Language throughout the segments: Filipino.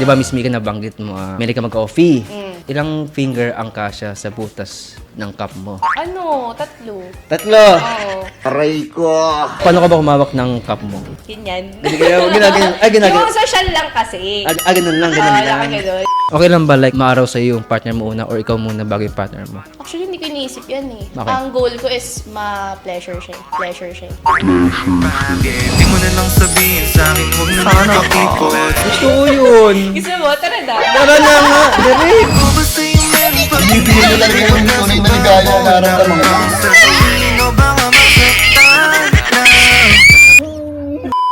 Di ba, Miss Mika, nabanggit mo, mili ka mag-coffee. Ilang finger ang kasya sa butas ng cup mo? Ano? 3. Tatlo! Oo. Aray ko! Paano ka ba humawak ng cup mo? Ganyan. Ginagawa. Yung social lang kasi. Ganun lang, ganun lang. Ganun. Okay lang ba, like, maaraw sa'yo yung partner mo una or ikaw muna bago yung partner mo? Actually, hindi ko iniisip yan eh. Bakit? Ang goal ko is ma-pleasure siya. Pleasure siya. Di mo na lang sabihin sa'kin, huwag na lang pakipot. Gusto ko yun! Gusto mo? Tara na. Tara na nga! Direk! Kung basta yung meron pa Binibigyan mo lang yung tunay na ligaya na nararamdaman mo. sasabihin o baka masaktan na.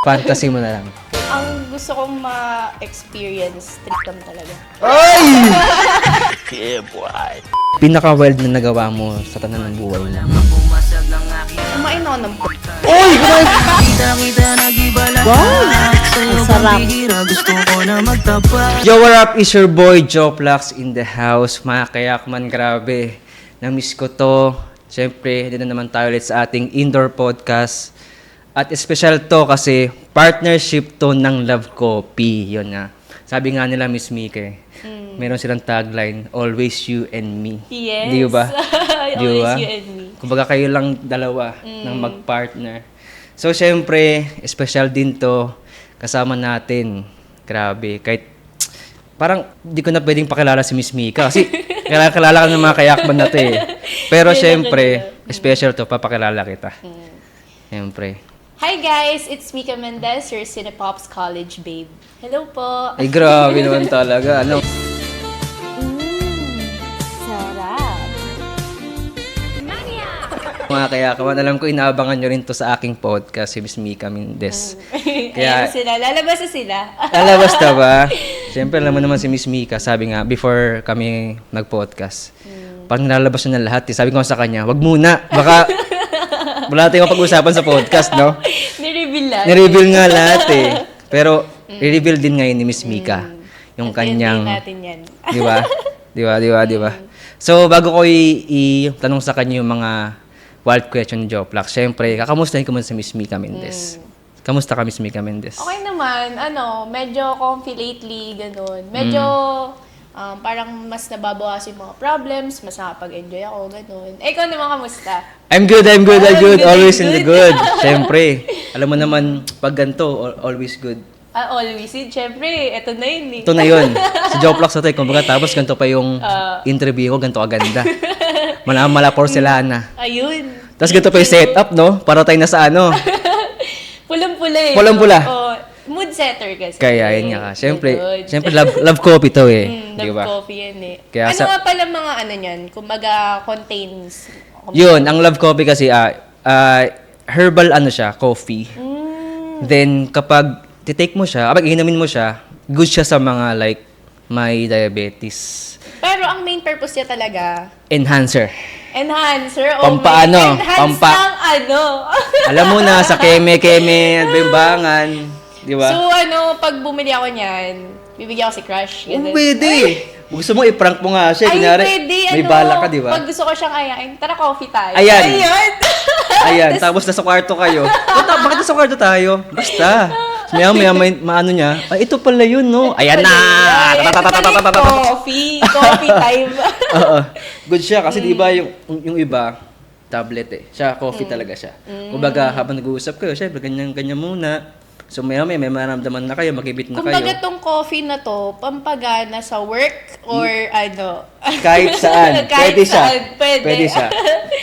Fantasy mo na lang. Ang gusto kong ma-experience, trip lang talaga. Ay! Pinaka-wild na nagawa mo sa tanan ng buhay mo. Kumain ako ng Oy! Kita-kita nag-iba lahat. Sa'yo pagbihira, gusto ko na magtapat. Yo, what up? Is your boy, Joplax in the house. Mga kayakman, grabe. Na-miss ko to. Siyempre, dito na naman tayo ulit sa ating indoor podcast. At special to kasi partnership to ng Love Coffee. Yun nga. Sabi nga nila, Miss Mika, meron silang tagline, always you and me. Yes. Di ba? Di Always ba? you and me. Kumbaga kayo lang dalawa ng mag-partner. So, syempre, special din to. Kasama natin. Grabe. Kahit, parang, di ko na pwedeng pakilala si Miss Mika. Kasi, kilala ka ng mga kayakban na to eh. Pero, syempre, special to. Papakilala kita. Syempre. Hi guys! It's Mika Mendez, your Cinepops College babe. Hello po! Ay, grabe naman talaga. Ano? Sarap! Mga kayakban, alam ko inaabangan nyo rin to sa aking podcast, si Miss Mika Mendez. Kaya- Ayan sila, lalabas na sila. Lalabas na ba? Siyempre, alam mo naman si Miss Mika, sabi nga, before kami nag-podcast, parang nilalabas na lahat. Eh. Sabi ko sa kanya, wag muna. Baka wala tayong pag-usapan sa podcast, no? Nireveal lang. Nireveal nga lahat eh. Pero, i-reveal din ngayon ni Miss Mika. Yung kanyang, natin yan. di ba? Di ba? So, bago ko i-tanong sa kanya yung mga wild question ni Joplax, syempre, kakamustahin ko muna si Miss Mika Mendez. Kamusta ka, Miss Mika Mendez? Okay naman, medyo comfy lately, ganun. Medyo, parang mas nababawas yung mga problems, mas nakapag-enjoy ako, ganun. Eh, ikaw naman, kamusta? I'm good. good, Always I'm in the good. good. Syempre, alam mo naman, pag ganito, always good. Always yun, syempre, eto na yun eh. Ito na yun. Si Joplax na tayo. Kumbaga, tapos ganito pa yung interview ko, ganito kaganda. Mala porcelana. Ayun. Tapos ganito pa yung setup, no? Para tayo na sa ano. Pulang-pula eh. Pulang-pula. Oh, mood setter kasi. Kaya, yun nga. Siyempre, Ganun. love coffee to eh. Love Di ba? coffee yan eh. Kaya ano nga pala mga ano niyan? Kumbaga, contains. Yun, ang love coffee kasi, herbal ano siya, coffee. Then, kapag titake mo siya, kapag inumin mo siya, good siya sa mga like, may diabetes. Pero ang main purpose niya talaga, Enhancer. enhancer. Pampaano? Enhance ng ano. Alam mo na, sa keme-keme, bimbangan. Di ba? So pag bumili ako niyan, bibigyan ko si Crush. Ganun. Pwede. Gusto mo, i-prank mo nga siya. Ay, Kunyari, pwede. may bala ka, di ba? Pag gusto ko siyang ayain, tara coffee tayo. Ayan. Ayan. Tapos nasa kwarto kayo. Bakit nasa kwarto tayo? Basta. Maya, maano niya. Ay, ito pala yun, no? Ayan na! Coffee time. Oo. Good siya kasi di ba yung iba, tablet eh. Siya, coffee talaga siya. Kumbaga, habang nag-uusap kayo, syempre, ganyan muna. So, may maramdaman na kayo, makibit na kayo. Kumbaga tong coffee na to, pampagana sa work or ano? Kahit saan. Kahit Pwede siya. saan, pwede. siya.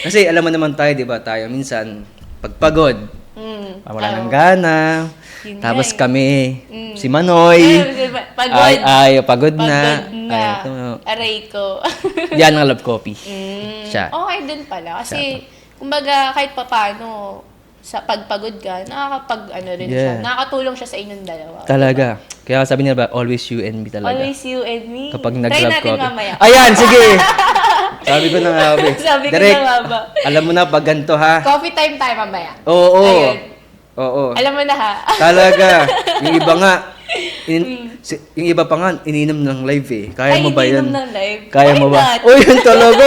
Kasi alam mo naman tayo, di ba, tayo minsan, pagpagod, wala ng gana, Yun tapos nga eh. kami, si Manoy, Pagod. pagod na. Pagod na. Ay, ito, Aray ko. yan ang love coffee. Siya. Okay din pala. Kasi, kumbaga, kahit papano, sa pagpagod ka, rin siya. Yeah. Nakakatulong siya sa inyong dalawa. Talaga. Kaya sabi nila ba, always you and me talaga. Always you and me. Kapag Try nag-love natin coffee. mamaya. Ayan, sige! Sabi ko na nga, be. Sabi ko Direct, na nga ba? alam mo na, pag ganito ha. Coffee time tayo mamaya. Oo. Ayun. Oo. Alam mo na ha? Talaga. Yung iba nga, yung iba pa nga, ininom ng live eh. Kaya mo ba yun? ininom ng live. Kaya Why mo ba? not? Uy, yun talaga.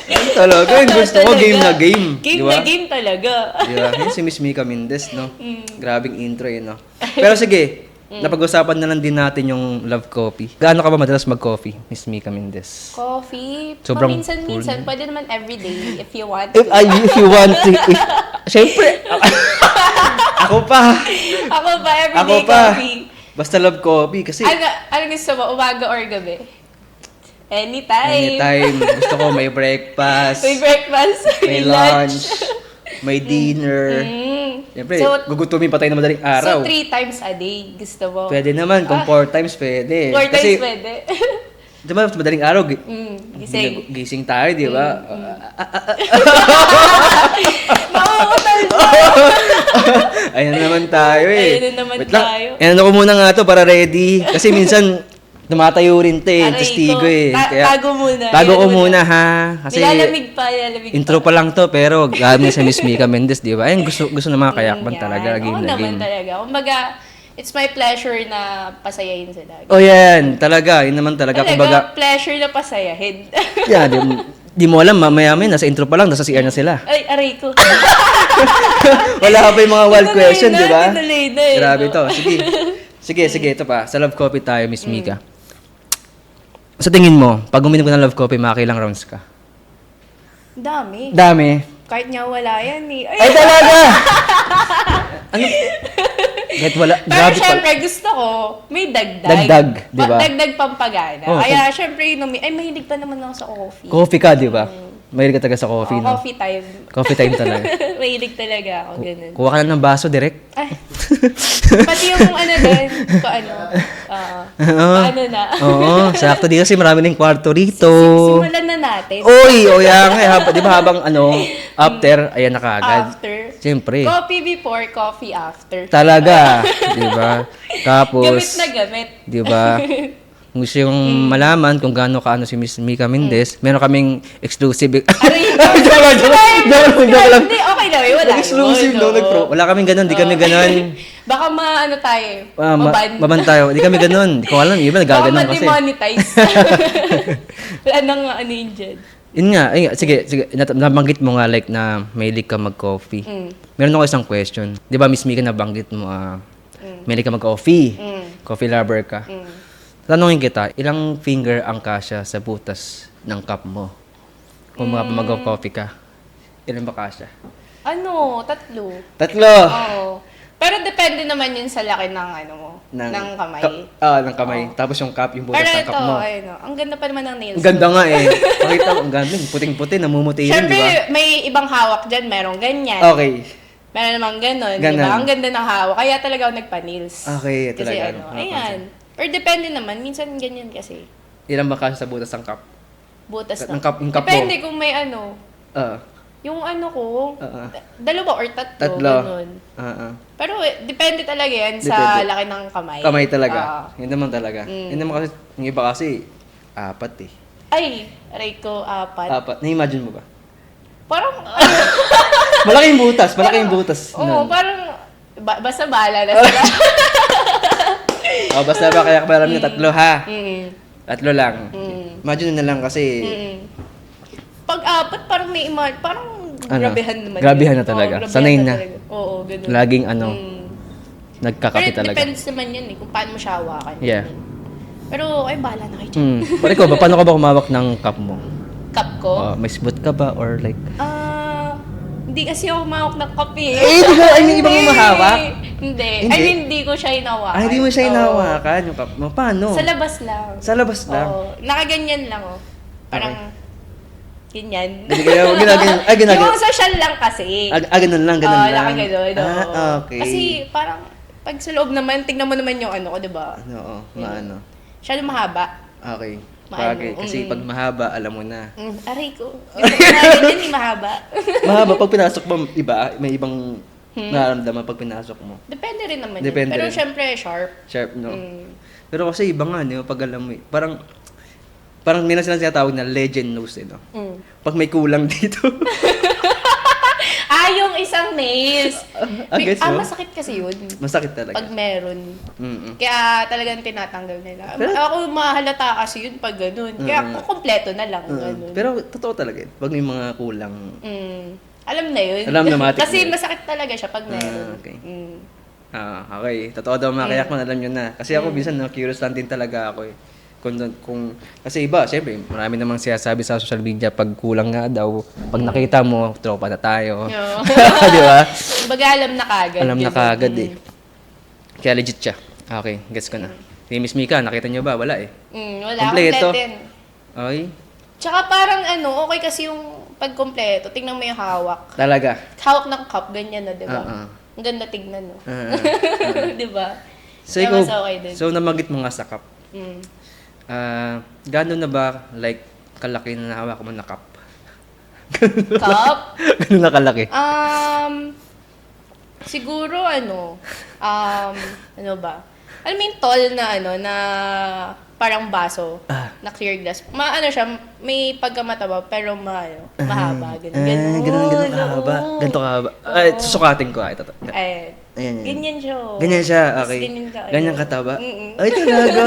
Yun talaga. Yung gusto ko, game na game. Game Di ba? na game talaga. Di ba? Yun si Miss Mika Mendez, no? Grabing intro yun, no? Pero sige, napag-usapan na lang din natin yung love coffee. Gaano ka ba madalas mag-coffee, Miss Mika Mendez? Coffee, Sobrang paminsan-minsan. full. Pwede naman everyday if you want. If you want to, syempre, ako pa. Ako ba, everyday Ako pa. coffee? Basta love coffee kasi Ano gusto mo, umaga or gabi? Anytime. anytime gusto ko may breakfast, May breakfast, may lunch, may dinner. Siyempre, So, gugutumin pa tayo ng madaling araw. So, 3 times a day gusto mo? Pwede naman, kung 4 times pwede. 4 times Kasi, pwede. di ba, madaling araw, Gising. gising tayo, di ba? Makukutal mo. Ayan na naman tayo eh. Ayan na naman Wait lang. tayo. Ayan ako muna nga to para ready. Kasi minsan, tumatayo rin to eh. Aray Testigo ko. eh. Tago muna. Tago ko Ayan muna ha. Kasi Nilalamig pa. intro pa lang to, pero gamit sa Miss Mika Mendez, di ba? Ayun, gusto ng mga kayakban Yan. talaga. Game Oo na naman game. talaga. Kumbaga, it's my pleasure na pasayahin sila. Oh yan, talaga. Yun naman talaga. Talaga, Kumbaga, pleasure na pasayahin. yan, di mo alam, mamaya nasa intro pa lang, nasa CR na sila. Ay, aray ko. Wala pa yung mga wild Tinuloy question, na, di ba? tinuloy na eh, Grabe no? to. Sige, ito pa. Sa love coffee tayo, Miss Mika. Sa tingin mo, pag uminom ka ng love coffee, makakailang rounds ka? Dami. Dami. Kahit nga wala yan eh. Ay, talaga! Ano? Kahit wala. Pero Grabe pala. syempre, gusto ko, may dagdag. Dagdag, di ba? Dagdag pampagana. Oh, Kaya syempre, mahilig pa naman ako sa coffee. Coffee ka, di ba? Mahilig ka talaga sa coffee, no? Coffee time. Coffee time talaga. Mahilig talaga ako, ganun. Kuha ka na ng baso, direct. Ay, pati yung ano din, paano na. Oo, sakto di kasi marami ng kwarto rito. Simulan na natin. Oy, o yan. Di ba habang after, ayan na kaagad. After. Siyempre. Coffee before, coffee after. Talaga, di ba? Tapos, Gamit na gamit. di ba? Kung gusto yung malaman kung gaano kaano si Miss Mika Mendez, meron kaming exclusive. Aray, Joke lang. Hindi, okay na. Wala. Exclusive, yun, no? oo. Wala kaming ganun, di kami ganun. Baka maano tayo, maban. Maban tayo. Di kami ganun. Di ko alam, iba Baka nagaganon kasi. ma-demonetize. Wala nang ano yun dyan. Yun nga, sige, nabanggit mo nga like na mahilig ka mag-coffee. Meron ako isang question. Di ba, Miss Mika, nabanggit mo, mahilig ka mag-coffee. Coffee lover ka. Tanungin kita, ilang finger ang kasya sa butas ng cup mo? Kung mag-coffee ka, ilan ba kasya? Ano, 3. Tatlo! Oo. Pero depende naman yun sa laki ng ano mo, ng kamay. Ng kamay. Tapos yung cup, yung butas Pero ng ito, cup mo. ayun, ang ganda pa naman ng nails. Ang ganda nga eh. Pakita mo, ang ganda. Puting-puti, namumuti rin, di Siyempre, ba? may ibang hawak dyan, merong ganyan. Okay. Meron namang ganon, di Ganon. ba? Ang ganda ng hawak. Kaya talaga ako nagpa-nails. Okay, Kasi talaga, ano, ano, ayan. Pero depende naman, minsan ganyan kasi. Ilan ba kasya sa butas ng cup? Butas Ng ng cup- yung cup mo. Depende kung may ano, yung ano ko, Oo. 2 or 3, Tatlo. ganon. Pero depende talaga yan sa Depende. laki ng kamay. Kamay talaga. Ah. Yun naman talaga. Yun naman kasi, yung iba kasi, 4 eh. Ay, aray ko, 4. 4. Na-imagine mo ba? Parang, Malaking butas, malaking butas. oo, nun. parang, basta bahala na sila. Basta ba kaya alam niyo 3 ha? Mm. 3 lang. Imagine na lang kasi, Pag 4, parang may parang Ano? grabehan naman. Grabehan yun. na talaga. Oo, grabehan Sanay na. talaga. Oo, ganun. laging Pero nagkakape talaga. depends naman yun eh, kung paano mo siya hawakan. Yeah. Pero, ay, bahala na kayo dyan. Pare ko ba, paano ka ba kumawak ng cup mo? Cup ko? May smooth ka ba or like... Hindi kasi ako mahawak ng kape. Di ba? I mean, ibang Hindi. mahawak? Hindi. Hindi? I mean, hindi ko siya hinawakan. hindi mo siya Oo. hinahawakan yung cup mo. Paano? Sa labas lang. Sa labas lang? Oo. Nakaganyan lang, oh. Parang, ganyan. Ginagawa. Yung social lang kasi. Ganun lang, ganun lang. Nakaganon, oo. Okay. Kasi parang, pag sa loob naman, tignan mo naman yung ano ko, di ba? Oo, maano. Siya mahaba. Okay. Maano, Bagay. Kasi pag mahaba, alam mo na. Aray ko. Gusto ko na ganyan, mahaba. Mahaba, pag pinasok mo, iba, may ibang nararamdaman pag pinasok mo. Depende rin naman Depende yun. Pero rin. syempre, sharp. Sharp, no? Pero kasi iba nga, no? Pag alam mo, parang may na silang sinatawag na legend nose, no? Pag may kulang dito. Yung isang nails. Gets mo? Masakit kasi yun. Masakit talaga. Pag meron. Mm-mm. Kaya talagang tinatanggal nila. Ako mahalata kasi yun pag ganun. Kaya kompleto na lang. Ganun. Pero totoo talaga yun. Pag may mga kulang. Alam na yun. Alam na, matik Kasi na yun. masakit talaga siya pag meron. Okay. Okay. Totoo daw mga kayakman, alam nyo na. Kasi ako, minsan, curious lang din talaga ako eh. Kasi iba, siyempre, marami namang sinasabi sa social media, pag kulang nga daw, pag nakita mo, tropa na tayo. Oo. Di ba? Kumbaga alam na kagad. Alam na ganun. kaagad eh. Kaya legit siya. Okay, gets ko na. Si Miss Mika, nakita nyo ba? Wala eh. Wala. Kompleto. Kompletin. Okay. Tsaka parang okay kasi yung pagkompleto. Tingnan mo yung hawak. Talaga. Hawak ng cup, ganyan na, di ba? Oo. Ang ganda tignan, no? Ah, Di ba? So, Kaya ikaw, mas okay din. so namagit mo nga sa cup. Mm. Gano'n na ba, like, kalaki na nahawak mo na cup? Cup? Gano'n na kalaki? Siguro ano ba? Alam mo yung tall na na parang baso na clear glass. Siya, may pagkamataba pero mahaba. Ganun. Ganun kahaba. Ganito kahaba. Ay, susukatin ko. Ito. Ayan. Ayan. Ganyan siya. Ganyan siya, Tapos okay. ganyan ka, Ganyan kataba? Mm-mm. Ay, talaga?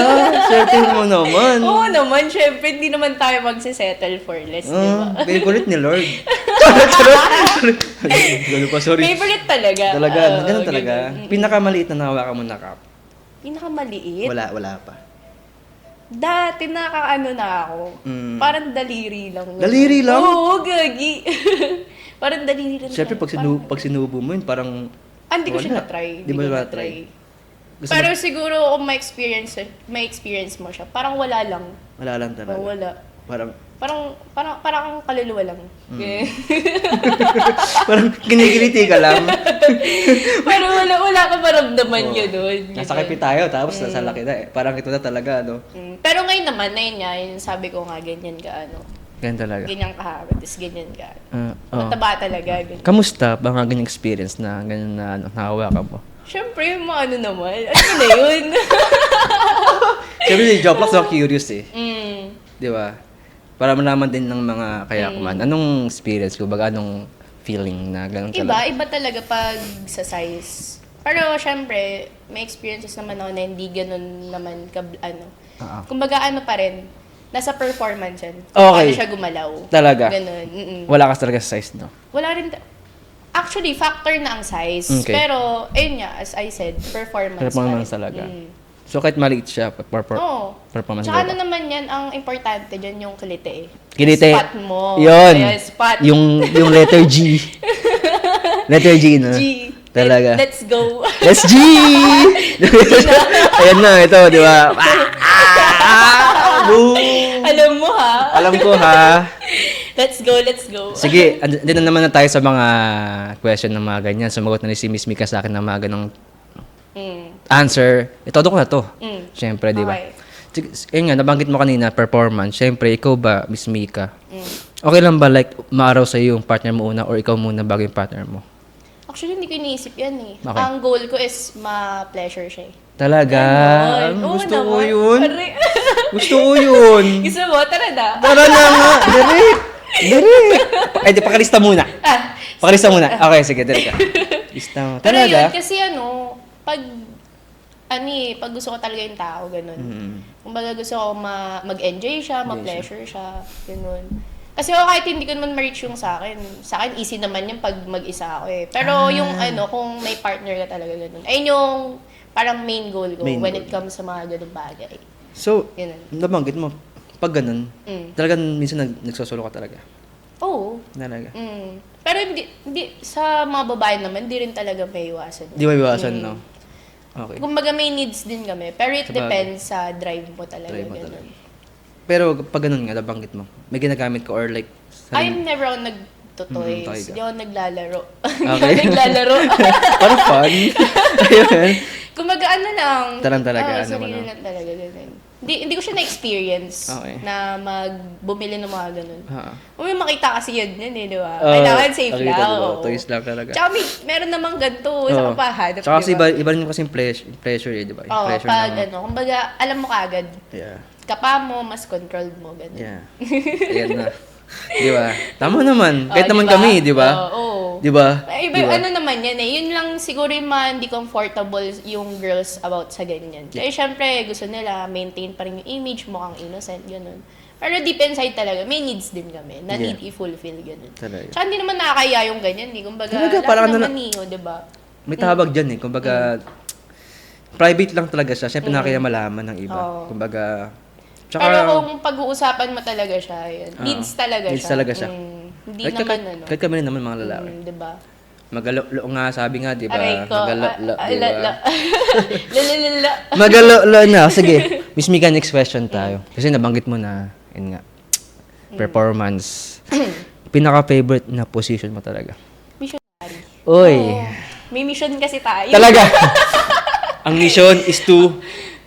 Swerte mo naman. Oo naman, syempre, hindi naman tayo magsisettle for less, di ba? Favorite ni Lord. Charot. Gano'n pa, sorry. Favorite talaga. Talaga, Oo, ganun talaga. ganun. Pinakamaliit na nahawakan mo na cup. Pinakamaliit? Wala pa. Dati na ako. Mm. Parang daliri lang. Daliri lang? Oo, gagi. Parang daliri lang. Siyempre, siya. pag sinubo mo yun, parang... Hindi ko siya wala. na-try. Di ba ko na-try? Gusto Pero mo- siguro kung may experience mo siya, parang wala lang. Wala lang talaga. Oo, wala. Parang Parang kang kaluluwa lang. Mm. parang kinigiliti ka lang. Pero wala ka maramdaman yun doon. Nasa kipi tayo, tapos nasa laki na eh. Parang ito na talaga, no? Pero ngayon naman, na yun nga, yung sabi ko nga, ganyan ka, Ganyan talaga. ganyan kahaba, tapos ganyan ka. Oh. Mataba talaga, ganyan. Kamusta ba nga ganyang experience na ganyan na nahawakan mo? Siyempre, yung mga naman. Ano na yun? Siyempre, si Joplak so curious eh. Mm. Di ba? Para malaman din ng mga kayakman. Anong experience ko? Baga anong feeling na ganun talaga? Iba talaga pag sa size. Pero syempre, may experiences naman ako na hindi ganun naman Kumbaga pa rin, nasa performance yan. Okay. Paano siya gumalaw. Talaga? Ganun. Wala ka talaga sa size, no? Wala rin, actually, factor na ang size. Okay. Pero, ayun nga, as I said, performance Performance pa rin. talaga. So kahit maliit siya, Oo. performance Tsaka ba? naman yan, ang importante dyan yung kilite eh. Kilite. Spot mo. Yun. Kaya spot. Yung letter G. Letter G, no? G. Talaga. Let's go. Let's G! Ayan na, ito, di ba? Boom! Alam mo ha? Alam ko, ha? Let's go. Sige, andun na naman na tayo sa mga question ng mga ganyan. Sumagot na ni si Miss Mika sa akin ng mga ganong answer. Itodo ko na to. Siyempre, di ba? Okay. Sige, ayun nga, nabanggit mo kanina, performance. Siyempre, ikaw ba, Miss Mika? Okay lang ba, like, maaraw sa yung partner mo una or ikaw muna bago yung partner mo? Actually, hindi ko iniisip yan eh. Bakit? Ang goal ko is ma-pleasure siya eh. Talaga? Ganon. Oo Gusto ko naman. yun. Pare- Gusto ko yun. Gusto mo? Tara na. Tara na nga. Dali. Ay, di, pakalista muna. Pakalista muna. Okay, sige, dali ka. Lista mo. Pero yun, Talaga? kasi pag gusto ko talaga yung tao, ganun. Kumbaga gusto ko mag-enjoy siya, ma-pleasure siya, ganun. Kasi kahit hindi ko naman ma-reach yung sa akin easy naman yung pag mag-isa ako eh. Pero yung kung may partner ka talaga, ganun. Ayun yung parang main goal ko when it comes sa mga ganun bagay. So, Ganun. nabanggit mo, pag ganun, talagang minsan nagsosolo ka talaga. Oo. Talaga. Pero hindi sa mga babae naman, hindi rin talaga may iwasan. Di ba iwasan, no? Okay. Kumbaga may needs din kami. Pero it Sabagay. depends sa drive mo talaga. Drive mo ganun. talaga. Pero pag ganun nga, nabanggit mo, may ginagamit ko or like, I'm never ako nagtutoys. toy ka. Hindi ako naglalaro. Okay. naglalaro. parang fun. Ayun. Kumbaga lang. Talaga, sarili ano. lang talaga. Ganun. Hindi ko siya na-experience Okay. na bumili ng mga ganun. Ha. May makita kasi yun eh, di ba? Kailangan safe nakita lang. ko, oo. toys lang talaga. Tsaka meron namang ganito. Sa kapahanap, Tsaka kasi di ba? iba rin kasi yung pleasure eh, di ba? Yung Oo, pleasure pag ng- kumbaga, alam mo kaagad. Yeah. Kapa mo, mas controlled mo, ganun. Yeah. Ayan na. Di ba? Tama naman. Oo, Kahit naman diba? kami, di ba? Oo. Di ba? Iba, Diba? naman yan eh. Yun lang siguro yung mga hindi comfortable yung girls about sa ganyan. Kaya syempre, gusto nila maintain pa rin yung image, mukhang innocent, ganun. Pero deep inside talaga, may needs din kami na Yeah. need i-fulfill, ganun. Talaga. Tsaka hindi naman nakakaya yung ganyan, di. Kumbaga, Talaga, lahat parang ano naman niyo, di ba? may tawag dyan eh. Kumbaga, private lang talaga siya. Siyempre, nakakaya malaman ng iba. Oo. Kumbaga, Pero kung pag-uusapan mo talaga siya, yun. Needs talaga needs siya. talaga siya. Hindi kahit, naman kahit, kahit kami rin naman mga lalaki. diba? Magalo nga, sabi nga, di ba? Aray ko. Magalo, di ba? Lalala. Magalo na. Sige, Miss Mika, next question tayo. Kasi nabanggit mo na, yun nga, performance. Pinaka-favorite na position mo talaga? Missionary. Oy. May mission kasi tayo. Talaga. Ang mission is to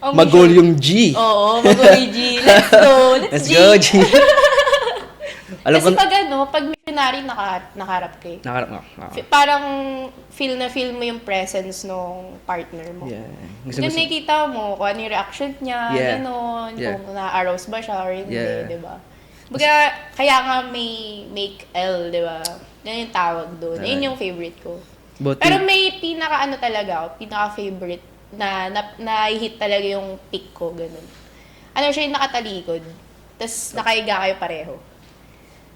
Ang mag-goal yung G. Oo, mag-goal G. Let's go. Let's go, G. Alam Kasi ko, pag missionary, nakaharap ka eh. nakarap nga. Parang feel mo yung presence ng partner mo. Yeah. Doon nakikita mo kung ano yung reaction niya, Yeah. gano'n, Yeah. kung na-arouse ba siya or hindi, Yeah. di ba? Kaya nga may make L, di ba? Yan yung tawag doon. Yun yung favorite ko. Pero may pinaka-favorite na-hit talaga yung pick ko, gano'n. Ano siya yung nakatalikod, tapos nakaiga kayo pareho.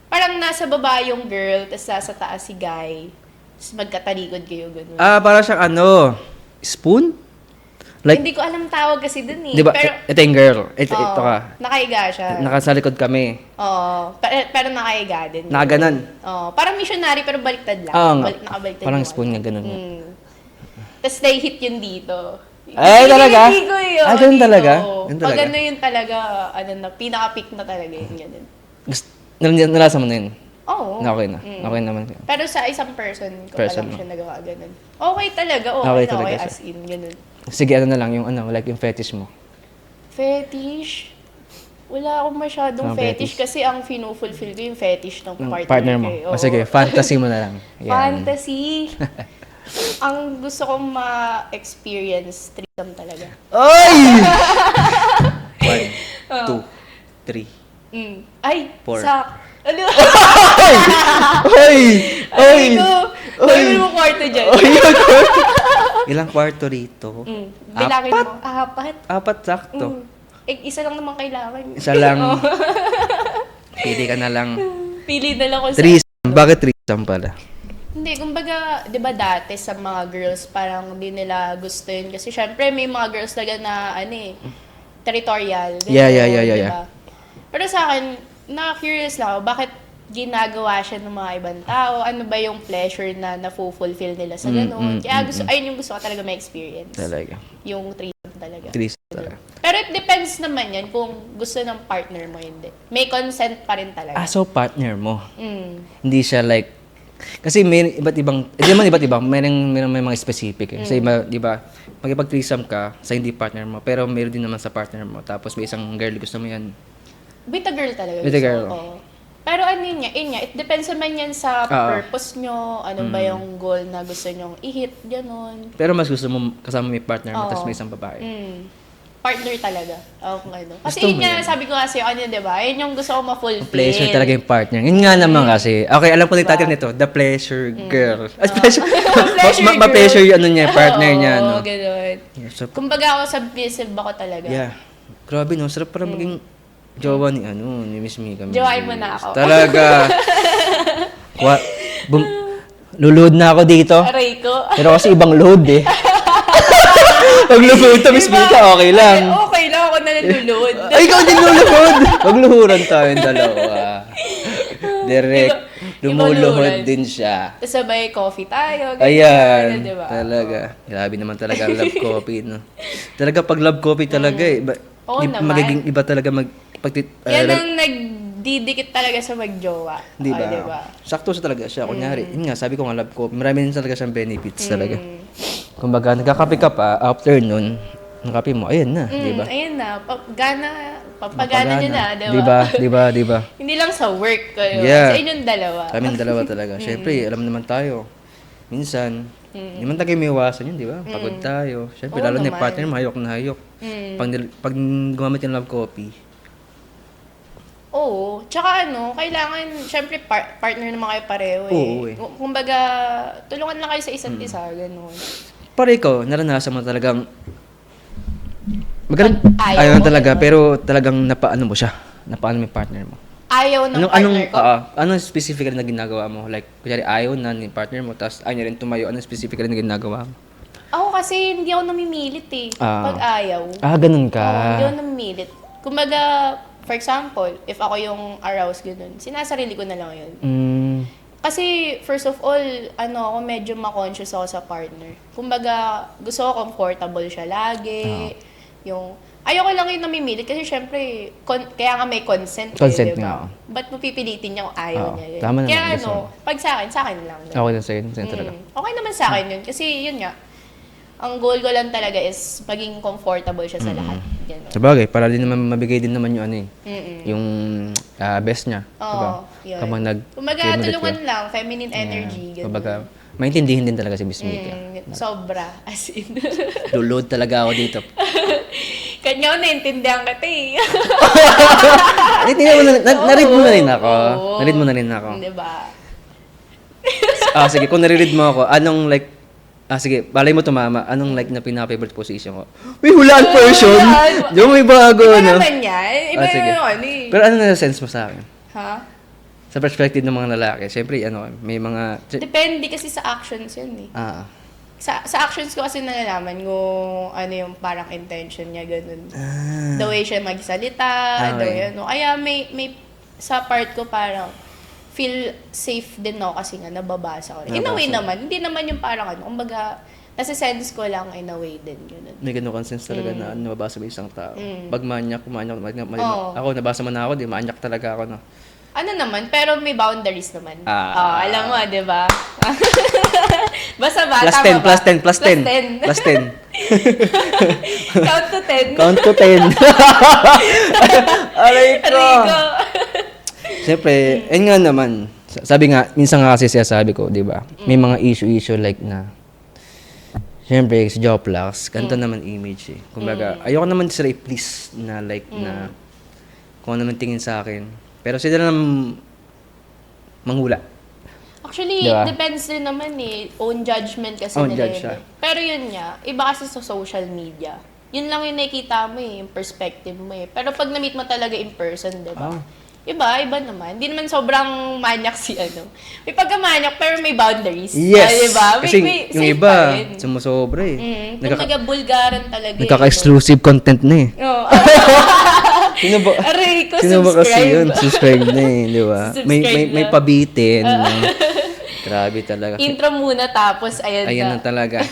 Parang nasa baba yung girl, tapos nasa taas si guy, tapos magkatalikod kayo, gano'n. para siyang spoon? Like, Hindi ko alam tawag kasi dun eh. di ba, Pero, ito yung girl. Ito ka. nakaiga siya. Nakasalikod kami. Oo. Pero nakaiga din. Nakaganon. Oo. Parang missionary pero baliktad lang. Nga. Nakabaliktad Parang yung spoon nga, ganun. Tapos nai-hit yun dito. Ay, talaga? Hindi ko yun. Ganun dito. talaga? Oo. Ganun Pag talaga? ano yun talaga, pinaka-pick na talaga yun. Ganun. Nalasa mo na yun? Oo. Okay na. Okay naman. Pero sa isang person ko Person pa lang mo. siya nagawa ganun. Okay talaga. Okay Okay, talaga okay siya. as in. Ganun. Sige, na lang yung like yung fetish mo. Fetish? Wala akong masyadong Ang fetish fetish. kasi ang finufulfill ko yung fetish ng Ng partner, partner mo. ko eh. Oo. Sige, fantasy mo na lang. Yan. Fantasy. Ang gusto kong ma-experience, threesome talaga. Oy! 1, 2, 3. Ay, Four. Ano? Oy! Oy! Oy! Mo kwarto dyan. Ilang kwarto rito? Bilangin mo. Apat. Apat sakto. Isa lang naman kailangan. Isa lang. Pili ka na lang. Pili na lang ko sa... Threesome. Bakit threesome pala? Hindi, kumbaga, di ba dati sa mga girls, parang hindi nila gusto yun. Kasi syempre, may mga girls talaga na, territorial. Ganun, Yeah. diba? Pero sa akin, na-curious lang ako, bakit ginagawa siya ng mga ibang tao? Ano ba yung pleasure na na-fulfill nila sa ganun? Kaya ayun yung gusto ko talaga ma-experience. Talaga. Yung threesome talaga. Threesome talaga. Pero it depends naman yan kung gusto ng partner mo, hindi. May consent pa rin talaga. So partner mo. Mm. Hindi siya like, kasi may iba't ibang, hindi naman iba't ibang, may mga specific eh. Kasi di ba, magipag-threesome ka sa hindi partner mo, pero meron din naman sa partner mo. Tapos may isang girl, gusto mo yan. With a girl talaga. With a girl. Oo. Pero ano yun nga, it depends naman yan sa purpose nyo, ano ba yung goal na gusto nyong i-hit, gano'n. Pero mas gusto mo kasama may partner mo, tapos may isang babae. Partner talaga. Kung ano. Kasi Gusto yun mo nga, yan? sabi ko kasi, di ba? Yun yung gusto ko ma-fulfill. Pleasure talaga yung partner. Yun nga naman kasi. Okay, alam ko na yung title nito, The Pleasure Girl. Pleasure. Pleasure girl. Ma-pleasure yung ano niya, partner niya. No? Oo, gano'n. Yeah, so, Kumbaga ako submissive ako talaga. yeah. Grabe no, sarap para maging jowa ni Miss Mika. Jowain mo na ako. Talaga. Luluhod na ako dito. Aray ko. Pero kasi ibang load eh. Pag luluhod to, Miss Mika, okay lang. Okay lang ako na nalulod. Ay, ikaw din luluhod. Magluhuran tayong dalawa. Direct. Lumuluhod din siya. Tapos sabay coffee tayo. Ganyan, Ayan. diba? Talaga. Grabe naman talaga ang love coffee, no? Talaga pag love coffee talaga eh. Oo naman. Magiging iba talaga Yan ang nagdidikit talaga sa magjowa. Di ba? Diba? Sakto sa talaga siya. Kunyari, yun nga, sabi ko nga love coffee. Marami din talaga siyang benefits talaga. Kumbaga, nagkakape ka pa, after nun, ang kape mo, ayan na, di ba? Ayun na. Papagana nyo na, Di ba? Hindi lang sa work kayo. Yeah. Sa inyong dalawa. Kaming dalawa talaga. Siyempre, alam naman tayo. Minsan, hindi man tayo may iwasan yun, di ba? Pagod tayo. Siyempre, Oo lalo na yung naman. partner mo, hayok na hayok. Pag gumamit yung love coffee, Oo. Tsaka kailangan, syempre, partner naman kayo pareho eh. Oo eh. Kumbaga, tulungan lang kayo sa isa't isa, gano'n. para ikaw, naranasan mo talagang magaling, Ayaw ayaw mo, talaga, diba? pero talagang napaano mo siya, napaano mo yung partner mo. ayaw ng partner ko. Anong specific na ginagawa mo? Like, kunyari ayaw na ni partner mo, tapos ayaw niya rin tumayo. Anong specific na ginagawa mo? Ako kasi hindi ako namimilit eh. Ah. Pag ayaw. Ganun ka. Oo, hindi ako namimilit. Kumbaga, for example, if ako yung aroused, ganun, sinasarili ko na lang yun. Kasi, first of all, ako medyo ma-conscious ako sa partner. Kumbaga, gusto ko comfortable siya lagi. Ayoko lang yung namimilit kasi syempre, kaya nga may consent. Consent diba? nga. Ba't mo pipilitin niya kung ayaw niya? Yun? Tama naman, Kaya gusto mo. pag sa akin lang. Okay lang sa'yo. Sa'yo talaga. Okay naman sa akin yun. Kasi yun nga, ang goal ko lang talaga is maging comfortable siya sa lahat. Ganun. Sabagay, para din naman mabigay din naman yung yung best niya. Oo, diba? yun. Kapag Kumbaga, stimulate tulungan ka. lang, feminine energy. Ganun. Kumbaga, maintindihin din talaga si Miss Mika. Sobra, as in. Lulod talaga ako dito. Kanya ko naintindihan ka, te. Naread mo na rin ako. Oo. Naread mo na rin ako. Diba? Sige, kung naread mo ako, anong like, sige, balay mo tumama, anong like na pinaka-favorite position ko? May hulaan version! Hulaan. Di ba may bago, Iba no? naman yan. Iba sige. yung ano eh. Pero ano na-sense mo sa akin? Ha? Sa perspective ng mga lalaki, syempre, may mga... Depende kasi sa actions yun eh. Sa actions ko kasi nalalaman kung ano yung parang intention niya, ganun. The way siya magsalita, the way ano. Kaya may sa part ko parang feel safe din ako kasi nga nababasa ko rin. In a way naman, hindi naman yung parang ano, kumbaga, nasa sense ko lang in a way din, ganun. May ganun consens talaga na nababasa ba isang tao. Pag manyak, Oo. ako, nabasa mo na ako, manyak talaga ako, no? Ano naman, pero may boundaries naman. Ah. Alam mo, di ba? Basta ba? Plus Tama 10, ba? plus 10, plus 10. Plus 10. Count to 10. Count to 10. Aray ko. Rico. Siyempre, nga naman, sabi nga, minsan nga kasi sabi ko, di ba? May mga issue like na, siyempre, si Joplax, ganito naman image eh. Kumbaga, ayoko naman sila i-please na like na, kung ano naman tingin sa akin. Pero sila naman manghula. Actually, Diba? depends din naman eh. Own judgment kasi Own nila judge yun siya. eh. Pero yun nga, iba kasi sa social media. Yun lang yung nakikita mo eh, yung perspective mo eh. Pero pag na-meet mo talaga in person, diba? Iba naman. Hindi naman sobrang manyak si ano. May pagka-manyak pero may boundaries. Yes! Diba? Kasi yung safe iba, pa rin. sumusobra eh. Kumbaga bulgaran talaga eh. Nagkaka-exclusive content na eh. Oo. Sino ba? Aray ko, Sino ba kasi subscribe. yun? Subscribe na eh, di ba? May Subscribe na. pabitin. No? Grabe talaga. Intro muna tapos ayan Ayan na na. talaga.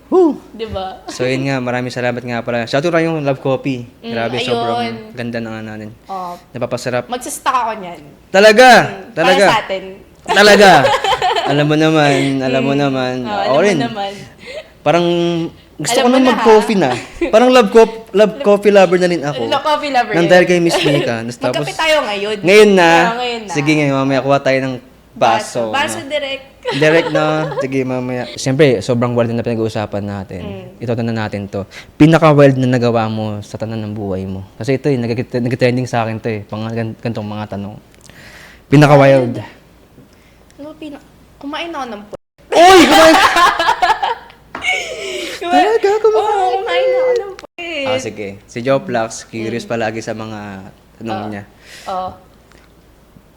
Woo! Diba? So yun nga, maraming salamat nga pala. Shoutout lang yung Love Coffee. Grabe, ayun. sobrang ganda ng ano natin. Oh, Napapasarap. magsastock ako niyan. Talaga! Para sa Talaga! atin. Talaga! Alam mo naman. alam Ako mo rin. naman. Parang gusto Alam ko mo na na, mag-coffee na. Parang love coffee lover na rin ako. Coffee lover Nang yun. dahil kay Miss Mika. Tapos, Magkape tayo ngayon. ngayon na. Ngayon na. Sige ngayon, mamaya kuha tayo ng baso. Baso no? direct. Direct na. Sige, mamaya. Siyempre, sobrang wild na pinag-uusapan natin. Ito na natin to. Pinaka-wild na nagawa mo sa tanan ng buhay mo. Kasi ito eh, nag-trending sa akin to eh. Gantong mga tanong. Pinaka-wild. Ano, kumain ako ng Uy! Talaga, Oo, kumain ako ng puwet. sige. Si Joplax, curious palagi sa mga tanong niya. Oo.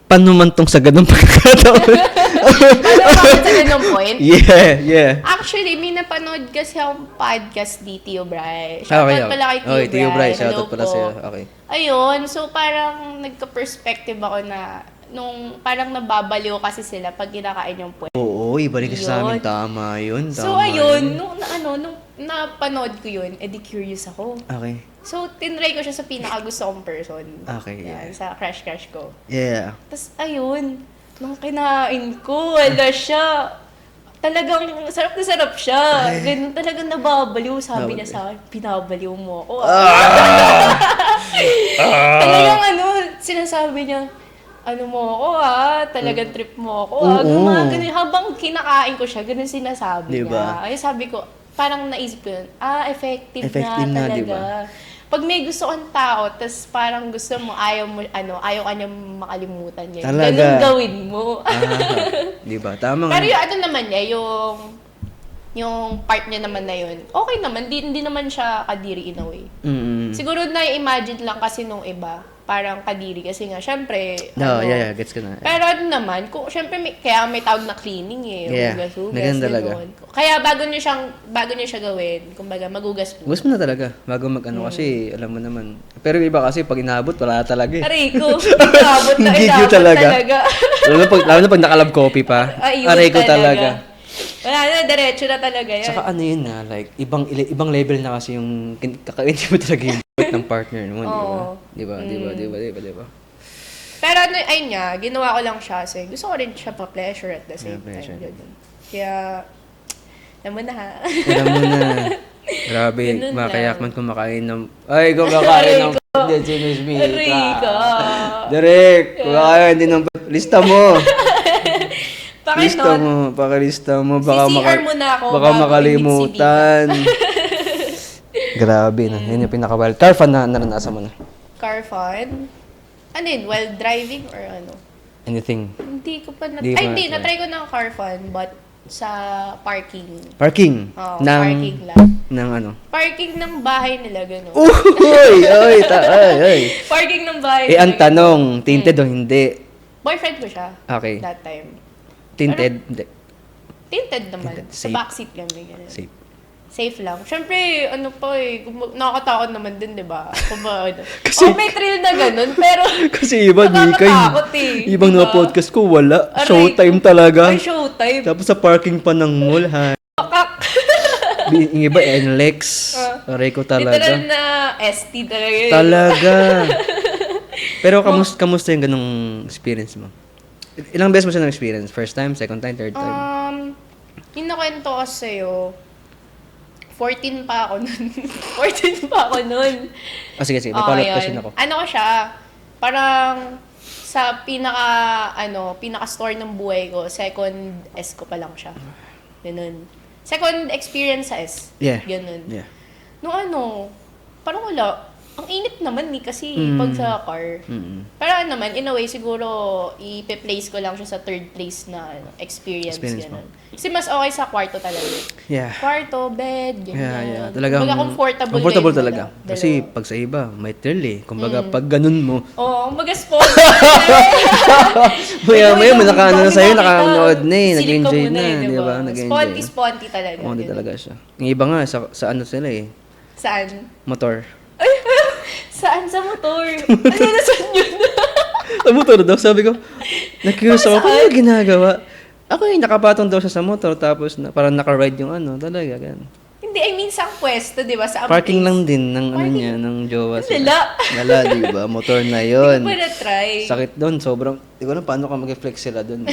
Paano man tong sa ganung pagkakataon? Ano bakit sa ganung point? yeah. Actually, may napanood kasi akong podcast di Tio Bray. Okay, Shoutout pala kay Tio okay, Tio Bray, Hello shoutout pala po. sa'yo. Okay. Ayun, so parang nagka-perspective ako na nung parang nababaliw kasi sila pag kinakain yung puwet. Oo, ibalik kasi sa amin. Yun. Tama yun. So ayun, nung napanood ko yun, edi curious ako. Okay. So, tinry ko siya sa pinakagusto kong person. Okay, Yan, yeah. sa crush ko. Yeah. Tapos, ayun, nung kinain ko, wala siya. Talagang, sarap na sarap siya. Ganun talagang nababaliw. Sabi niya sa akin, pinabaliw mo ako. Talagang sinasabi niya, ano mo ako talagang trip mo ako ganun. Habang kinakain ko siya, ganun sinasabi Diba? niya. Ay, sabi ko, parang naisip ko yun, effective Effective na na, talaga. diba? Pag may gusto kang tao, tas parang gusto mo, ayaw ka niya makalimutan niya. Talaga. Ganun gawin mo. Di ba? Tama Pero nga. yung naman niya, yung part niya naman na yun, okay naman, hindi naman siya kadiri in a way. Mm-mm. Siguro na-imagine lang kasi nung iba, parang kadiri kasi nga, syempre, No, yeah, gets ko na. Pero ano naman, syempre, kaya may tawag na cleaning eh. Yeah, Hugas-hugas, ganun talaga. ganun. Kaya bago niya siya gawin, kumbaga, magugas po. Gusto mo na talaga, bago mag-ano kasi, alam mo naman. Pero yung iba kasi, pag inabot, wala talaga eh. Aray ko, inabot na Gigil inabot talaga. talaga. lalo na pag nakalab copy pa. Ayun Aray ko talaga. Wala na, diretso na talaga yan. Saka ano yun na, like, ibang level na kasi yung kakainin mo talaga yung ng partner mo, di ba? Di ba? Pero ano, ayun nga, ginawa ko lang siya kasi gusto ko rin siya pa-pleasure at the same pleasure. time. Ganun. Kaya, alam mo na ha. Alam mo na. Grabe, Ganun makayakman kumakain ng... Ay, kumakain ng... Hindi, sinis me. Rico. Direk, kumakain din ng... Lista mo. Lista Pakinon, mo, pakilista mo. Baka, CCR mo na ako baka bago makalimutan. Grabe na. Yun yung pinaka-wild. Car fun na naranasan mo na. car fun. Ano yun, while driving or ano? Anything. Hindi ko pa Di ba hindi, na-try? na-try ko ng car fun, but sa parking. Parking. Oo, ng, parking lang. ng ano. Parking ng bahay nila, gano'n. Uy! Ay. Parking ng bahay Eh, ang nila, tanong, tinted o hindi? boyfriend ko siya. Okay. That time. Tinted? Hindi. Tinted naman. Tinted. Sa Safe. backseat kami. Ganun. Safe. Safe lang. Siyempre, ano pa eh, nakakatakot naman din, di ba? Ano. Kasi- may thrill na ganun, pero Kasi iba, di kay... nakakatakot eh. Ibang Diba? mga podcast ko, wala. Aray Showtime ko. talaga. Ay, showtime. Tapos sa parking pa ng mall, ha? Pakak. Yung iba, NLEX. Aray ko Literal talaga. na ST talaga yun. Talaga. Pero kamusta yung ganong experience mo? Ilang beses mo siya na-experience? First time, second time, third time? Yung nakwento ko sa'yo, 14 pa ako nun. 14 pa ako nun. Sige, may follow-up ayun. question ako. Ano ko siya, parang sa pinaka-store ng buhay ko, second S ko pa lang siya. Ganun. Second experience sa S. Yeah. Ganun. Yeah. Nung ano, parang wala. Ang init naman ni kasi pag sa car. Pero ano naman, in a way, siguro ipe-place ko lang siya sa third place na experience ganun. Kasi mas okay sa kwarto talaga. Yeah. Kwarto, bed, ganyan. Talagang Kumbaga comfortable comfortable kayo talaga. dalawa. Kasi pag sa iba, may thrill eh. Kumbaga, pag ganun mo, Oo, mag-sponsor. maya may nakaano na sa'yo, nakanood na eh, nag-enjoy na, di ba? Nag-enjoy. Sponty talaga. Oo, ganun. talaga siya. Yung iba nga, sa ano sila eh, Saan? motor. Saan sa motor? Ano na saan yun? Sa motor daw, sabi ko, na-curious ako, ano ginagawa? Ako yung nakapatong daw siya sa motor, tapos parang naka-ride yung ano, talaga, gan. Hindi, I mean, sa pwesto, di ba? Sa Parking place. lang din ng ano niya, ng jowa. Lala. Lala, di ba? Motor na yon. Hindi ko pa na-try. Sakit doon, sobrang, di ko alam paano ka mag-flex sila doon.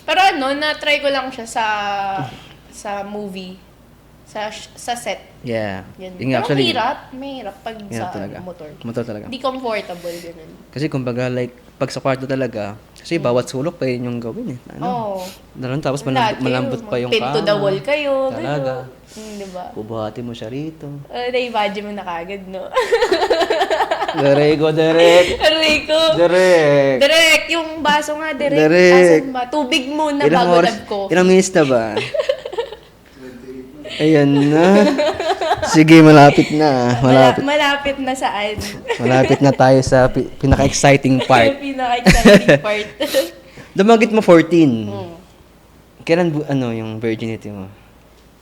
Pero ano, na-try ko lang siya sa movie. Sa set. Yeah. Yan. Yung Pero actually, mahirap pag yeah, sa talaga. motor. Motor talaga. Hindi comfortable, ganun. Kasi kumbaga, like, pag sa kwarto talaga, kasi bawat sulok pa yun yung gawin eh. Ano? Oo. Tapos Lahat malambot kayo, pa yung pin to the wall kayo. Talaga. Di ba? Bubuhati mo siya rito. Na-imagine mo na kagad, no? Derek. Rico! Derek. Direk, yung baso nga, Direk. Direk. Asan ba? Tubig muna Ilang bago oras, nag-coffee. ilang minutes na ba? Ayan na. Sige, malapit na. Malapit na saan? Malapit na tayo sa pinaka-exciting part. Yung pinaka-exciting part. Damagit mo 14. Kailan yung virginity mo?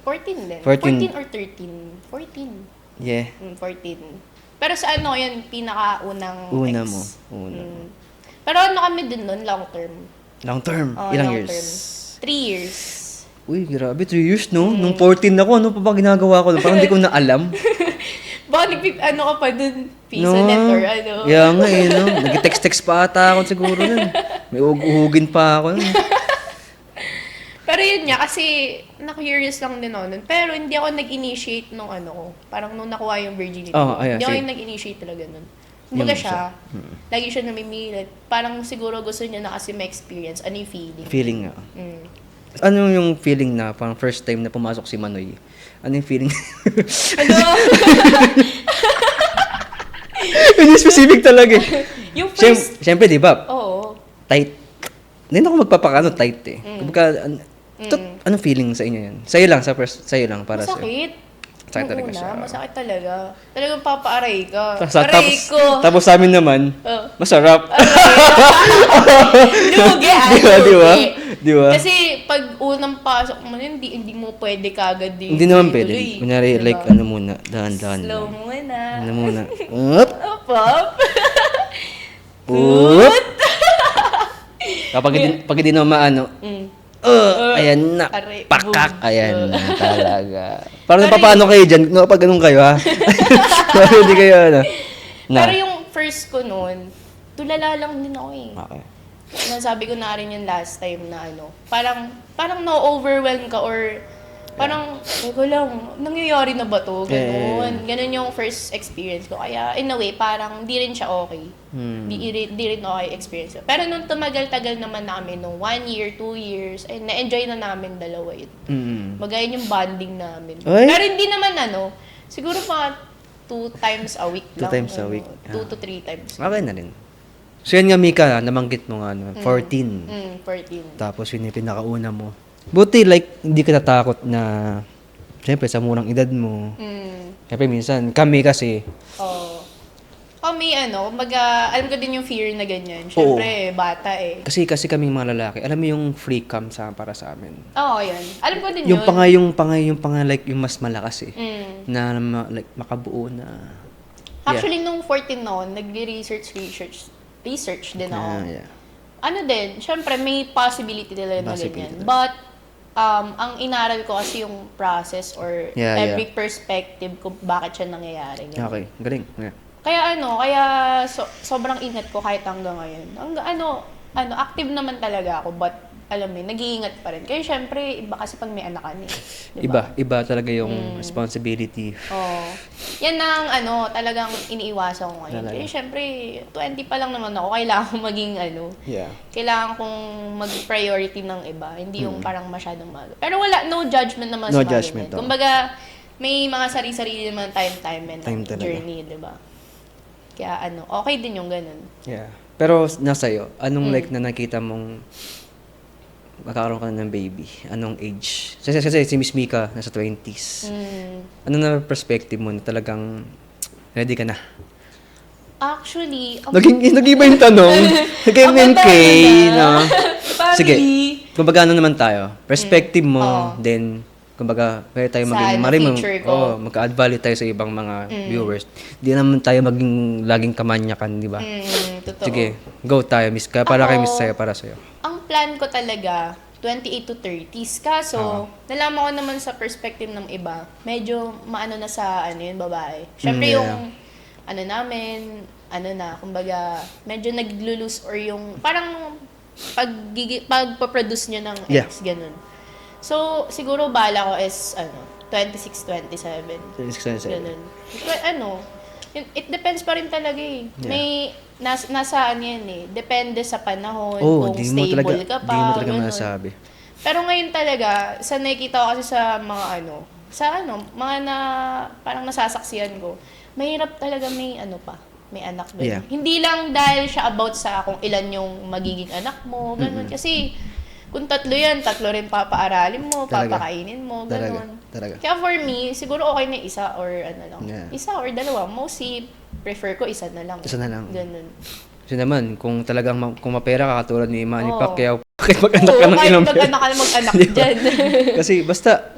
14 din. 14. 14 or 13? 14. Yeah. 14. Pero sa ano yun, pinaka-unang Una ex. mo. Una. Pero ano kami din nun, long term. Long term. Oo, Ilang long years? term. 3 years. Uy, grabe. 3 years, no? Nung 14 ako, ano pa ba ginagawa ko? Parang hindi ko na alam. Baka ano ka pa dun, pisonet or ano. Yeah nga eh, no? Nag-text-text pa ata ako siguro nun. May uhugin pa ako nun. Pero yun nga, kasi na-curious lang din ako nun. Pero hindi ako nag-initiate nung ano ko. Parang nung nakuha yung virginity. Ayan, Hindi ako sige. yung nag-initiate talaga nun. Kumbaga Yung siya, lagi siya namimilit. Parang siguro gusto niya na kasi ma-experience. Ano yung feeling? Feeling nga. Mm. Ano yung feeling na parang first time na pumasok si Manoy? Ano yung feeling? Ano? Hindi specific talaga eh. Yung first... Siyempre, di ba? Oo. Tight. Hindi na ako magpapakano tight eh. Kumbaga, anong feeling sa inyo yan? Sa'yo lang, sa'yo lang, para sa'yo. Masakit. Sakit Nung talaga una, siya. masakit talaga. Talagang papaaray ka. Tapos, Aray ko. tapos sa amin naman, Oh. masarap. Lugi, Di ba? lugi. Di ba? Kasi pag unang pasok mo, hindi mo pwede kagad din. Hindi naman pwede. ituloy. Kunyari, Diba? like, ano muna, dahan-dahan Slow lang. muna. Ano muna? Up! Up, up. Up! Pag hindi naman maano, ayan na, Aray, pakak, boom. ayan na talaga. Parang paano kayo dyan? No, pag ganun kayo, ha? Parang hindi kayo, ano? Na. Pero yung first ko noon, tulala lang din ako eh. Okay. Nasabi ko na rin yung last time na parang na-overwhelm ka or parang, ko lang, nangyayari na ba to? Ganun. Ganun yung first experience ko. Kaya, in a way, parang di rin siya okay. Di rin okay experience ko. Pero nung tumagal-tagal naman namin, nung 1 year, 2 years, ay na-enjoy na namin dalawa yun. Magayon yung bonding namin. Ay! Pero hindi naman siguro mga 2 times a week 2 lang. times a week. 2 to 3 times. Okay na rin. So yan nga, Mika, nabanggit mo nga, 14. 14. Tapos yun yung pinakauna mo. Buti, like, hindi ka natakot na, siyempre, sa murang edad mo. Siyempre, minsan, kami kasi, Oo. Kami, kumbaga, alam ko din yung fear na ganyan. Siyempre, bata eh. kasi kaming mga lalaki, alam mo yung free cam para sa amin. Oo, yun. Alam ko din Yung yun. like, yung mas malakas eh. Na, like, makabuo na. Actually, nung 14 noon, nag-research din ako. Yeah. Ano din, syempre, may possibility nila na Possibility. ganyan. But, ang inaral ko kasi yung process or every perspective kung bakit siya nangyayari. Ganun. Okay, galing. Yeah. Kaya sobrang ingat ko kahit hanggang ngayon. Active naman talaga ako, but alam mo, nag-iingat pa rin. Kaya syempre, iba kasi pag may anak ka diba? Iba talaga yung responsibility. Oo. Yan ang talagang iniiwasan ko ngayon. Talaga. Kaya syempre, 20 pa lang naman ako, kailangan ko maging Yeah. kailangan kong mag-priority ng iba, hindi yung parang masyadong maga. Pero no judgment naman No sa mga judgment, ganyan. Kumbaga, may mga sarili-sarili naman time and Time talaga. journey, di ba? Kaya okay din yung ganun. Yeah. Pero nasa iyo, anong like na nakita mong magkakaroon ka na ng baby? Anong age? Kasi si Miss Mika, nasa 20s. Ano na perspective mo na talagang ready ka na? Actually, Nag-iba yung tanong. Nag-MNK, no? Family. Sige, kumbaga ano naman tayo? Perspective mo, then, kumbaga, pwede tayo Sa maging, future ko. magka-add value tayo sa ibang mga viewers. Di naman tayo maging laging kamanyakan, di ba? Totoo. Sige, go tayo, Miss Ka. Para kay Ako, Miss Saya, para sa'yo. Ang plan ko talaga, 28 to 30s. Kaso, nalaman ko naman sa perspective ng iba, medyo maano na sa yun, babae. Siyempre yung, namin, kumbaga, medyo nag-lose or yung, parang, pagpaproduce nyo ng eggs, ganun. So, siguro bala ko is, 26, 27. 26, 27. Ganun. It depends pa rin talaga eh. Yeah. May, nasaan yan eh. Depende sa panahon, Oh, kung di mo stable talaga, ka pa. di mo talaga ganun. masasabi. Pero ngayon talaga, sa nakikita ko kasi sa mga mga parang nasasaksiyan ko, mahirap talaga may may anak doon. Yeah. Hindi lang dahil siya about sa kung ilan yung magiging anak mo, ganun. Kasi, kung 3 yan, 3 rin papaaralin mo, Talaga. papakainin mo, ganun. Talaga. Kaya for me, siguro okay na isa or lang. Yeah. Isa or dalawa. Mostly, prefer ko isa na lang. Isa na lang. Ganun. Kasi naman, kung talagang kung mapera ka, katulad ni Manny Oo. Pacquiao, bakit mag-anak ka ng kahit ilang mag-anak ka na mag-anak Di ba? dyan. Kasi basta,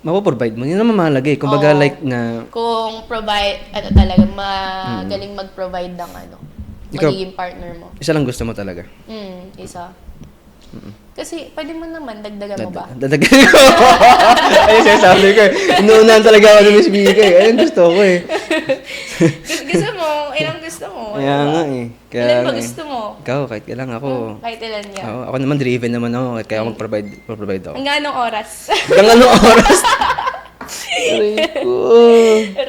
mapaprovide mo. Yun naman mahalaga eh. Kumbaga Oo. like na, Kung provide, talaga, magaling mag-provide ng Ikaw- magiging partner mo. isa lang gusto mo talaga. Isa. Kasi, pwede mo naman, dagdagan mo ba? Dadagdagan ko. Ayun sinasabi ko eh. Inuunahan talaga ako ni Miss Mika eh. Ayun gusto ko eh. Gusto mo, ilang gusto mo. Kaya diba? nga eh. Kaya Ilan ba nga eh. gusto mo? Ikaw, kahit kailang ako. Kahit ilan yan. Ako naman driven naman ako. Kaya ako mag-provide ako. Hanggang anong oras? Hanggang anong oras? Rico.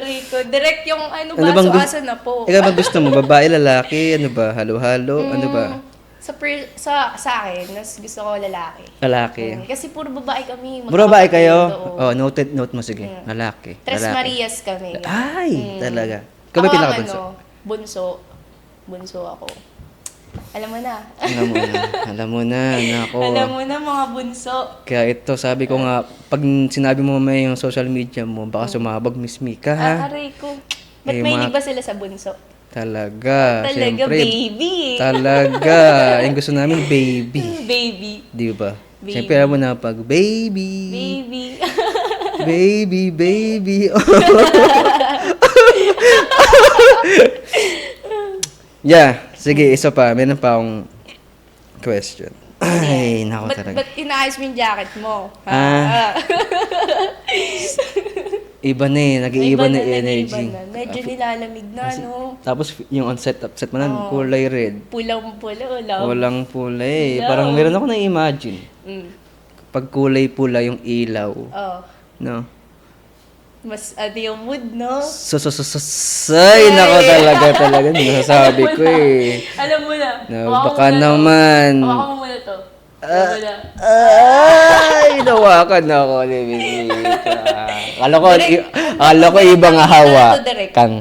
Rico, direct yung Ano bang baso-aso na po. Ikaw ba gusto mo? Babae, lalaki? Ano ba? Halo-halo? Ano ba? Sa akin, mas gusto ko lalaki. Lalaki. Kasi puro babae kami. Puro babae kayo? magkakapatid, oo. Oh, note mo sige. Lalaki. Tres Lalaki. Marias kami. Ay, talaga. Ikaw ba Ako ang pinakabunso? bunso ako. Alam mo na. Alam mo na, nako. Alam mo na, mga bunso. Kaya ito, sabi ko nga, pag sinabi mo mamaya yung social media mo, baka sumabog, Miss Mika, ha? Aray ko. Ba't Eh, mahilig mga- ba sila sa bunso? Talaga, Talaga, syempre. baby. Talaga. Yung gusto namin, baby. Baby. Di ba? Baby. Siyempre, alam mo na, pag baby, Baby. baby. Yeah, sige, isa pa. Meron pa akong question. Ay, nako talaga. Ba't inaayos mo yung jacket mo? Iba na eh, nag-iiba na yung energy. nag-iiba na. Medyo nilalamig na, no? Tapos yung on-set mo na, kulay red. Pulang-pula, love. Walang kulay. Ilaw. Parang meron ako na-imagine. Mm. Pag kulay pula yung ilaw. Oh. No? Mas yung mood, no? Ay, nako talaga. Nasasabi ko eh. Alam mo na. No, Hawakan mo baka muna to. naman. Hawakan mo muna to. Hawakan mo na. Ay, nawakan ako ni Miss Mika. Akala ko ibang hawa. Direct. Kang.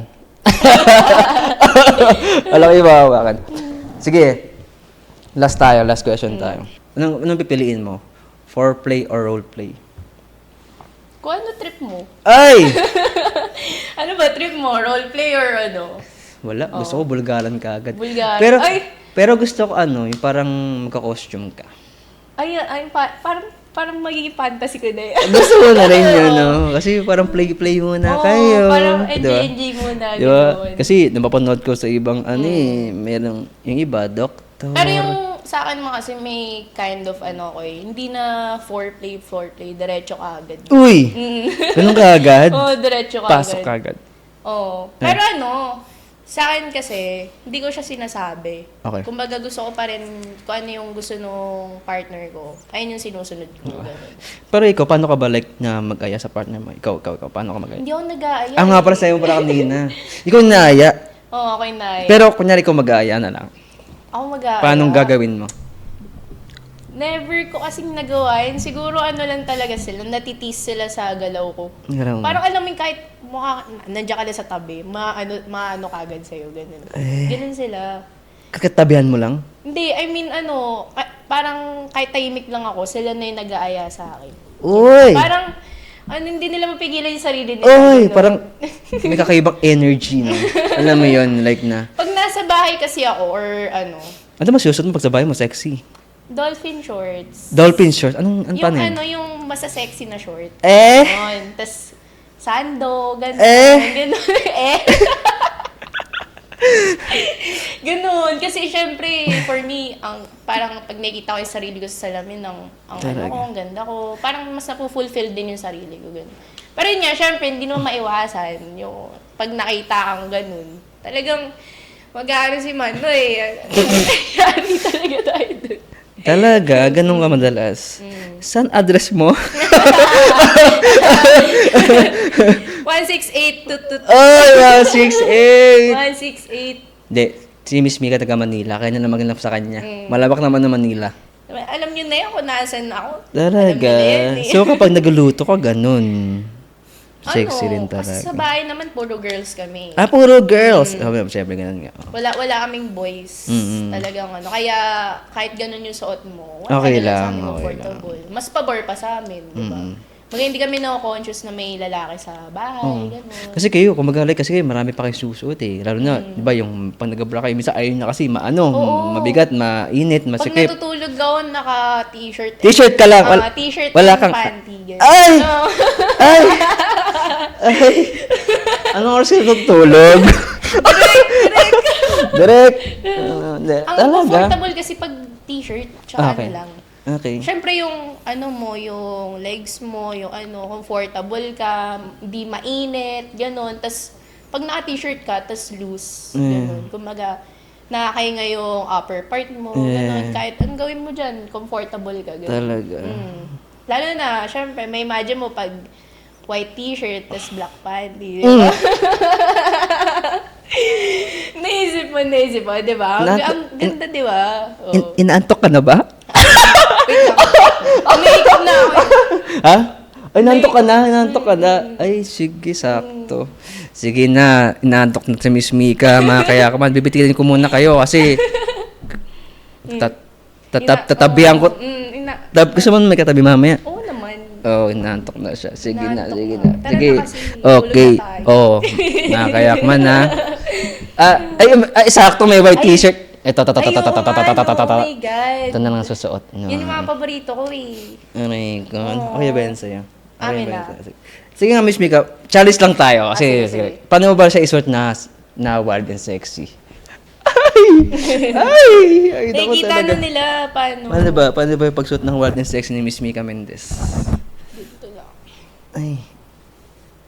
Akala ko ibang hawakan. Sige. Last question tayo. Anong pipiliin mo? Foreplay or roleplay? Kung ano trip mo? Ay! Ano ba trip mo? Roleplay or ano? Wala. Gusto ko bulgaran ka agad. Bulgaran. Pero, Ay! pero gusto ko yung parang magka-costume ka. Ay, parang magiging fantasy ko na yan. Gusto mo na rin yun, no? Kasi parang play muna Oo, kayo. parang Diba? enjoy muna. Diba? Ganun. Kasi napapanood ko sa ibang merong, yung iba, doktor. Pero yung sa akin mo kasi may kind of hindi na foreplay, diretso ka agad. Uy! Ganun ka agad? Oo, diretso ka Pasok agad. ka agad. Oo. Pero sa akin kasi, hindi ko siya sinasabi. Okay. Kumbaga gusto ko pa rin kung ano yung gusto nung partner ko. Ayun yung sinusunod ko. Ganun. Pero ikaw, paano ka ba na mag-aya sa partner mo? Ikaw, paano ka mag-aya? Hindi ako nag-aaya. Nga pala sa'yo mo pala kanina. Ikaw na-aya. Oo, okay na. Pero kunyari ikaw mag-aaya na lang. Ako mag-aaya. Paano gagawin mo? Never ko kasing nagawa yun. Siguro lang talaga sila. Natitis sila sa galaw ko. Galaw mo. Parang alam mo yun, kahit nandiyan ka na sa tabi, maano kagad sa'yo. Ganun. Ganun sila. Kakatabihan mo lang? Hindi, I mean parang kahit tahimik lang ako, sila na yung nag-aaya sa akin. Uy! Parang, hindi nila mapigilan yung sarili nila. Uy! Ganun. Parang may kakaibang energy, no? Alam mo yun, like na. Pag nasa bahay kasi ako, or Ano mas susunod mo pag sa bahay mo? Sexy. dolphin shorts. Dolphin shorts? Anong Yung paano yun? yung masasexy na short. Eh? Yun. Tapos, sando, ganun. Eh? Ganun. Ganun. Kasi syempre, for me, parang pag nakikita ko yung sarili ko sa salamin, ang ganda ko. Parang mas napufulfill din yung sarili ko. Ganun. Pero yun nga, syempre, hindi naman maiwasan. Yung pag nakita kang ganun, talagang mag-aano si Mano Yani talaga tayo dun. Talaga? Ganun ka madalas? Saan address mo? 168 Ay, 168! 168. Hindi. Si Miss Mika taga Manila. Kaya na naman sa kanya. Malawak naman na Manila. Alam niyo na yan kung nasan ako. Talaga? Alam niyo na yan, So kapag nagluluto ka, ganun. Sexy rin Kasi sa talaga. bahay naman, puro girls kami. Puro girls. Siyempre, ganun nga. Wala kaming boys. Talagang Kaya kahit ganun yung suot mo, Okay lang sa lang, amin, okay comfortable. Mas pabor pa sa amin, di ba? Mga hindi kami na-conscious na may lalaki sa bahay, ganun. Kasi kayo, kung mag-alay, kasi kayo, marami pa kayo susuot eh. Lalo na, di ba, yung pag nag-bra kayo, minsan ayaw na kasi mabigat, mainit, Pag masikip. natutulog ako, naka-t-shirt. T-shirt ka lang. T-shirt wala and kang... panty. Ganun. Ay! Oo. Ay! Ay! Anong oras ka tutulog? Direct! Ang Talaga? comfortable kasi pag t-shirt, tsaka Okay. lang. Okay. Siyempre yung yung legs mo, yung comfortable ka, hindi mainit, gano'n. Tapos pag naka-t-shirt ka, tapos loose, gano'n. Kumaga, nakakahinga yung upper part mo, gano'n. Kahit anong gawin mo dyan, comfortable ka, gano'n. Talaga. Lalo na, siyempre, may imagine mo pag white t-shirt, tapos black panty, di ba? naisip mo, di ba? Ang ganda, di ba? Oh. Inaantok ka na ba? Wait lang. Umiikot na ako. Ha? Ay, nantok ka na. Ay, sige, sakto. Sige na, inaantok na si Miss Mika, mga kaya ka man. Bibitikin ko muna kayo kasi Tatabihan ko. Gusto mo may katabi mamaya? Oo naman. Oh, inaantok na siya. Sige na, Inaantok sige na. na. Tara Sige. na kasi, Okay. tulog na tayo. Oh, nakakayakman na. Sakto may white t-shirt. Ito, Oh my God. Ito na lang susuot. No. Yan yung mga paborito ko eh. Oh my God. Okay ba yan sa'yo? Okay Amin ba yan na. sa'yo? Sige nga, Miss Mika. Challenge lang tayo. Kasi, sige, sige. sige. Paano mo ba siya isuot na wild and sexy? Ay, naku Nakikita talaga. na nila paano. Paano ba yung pagsuot ng wild and sexy ni Miss Mika Mendez? Dito lang.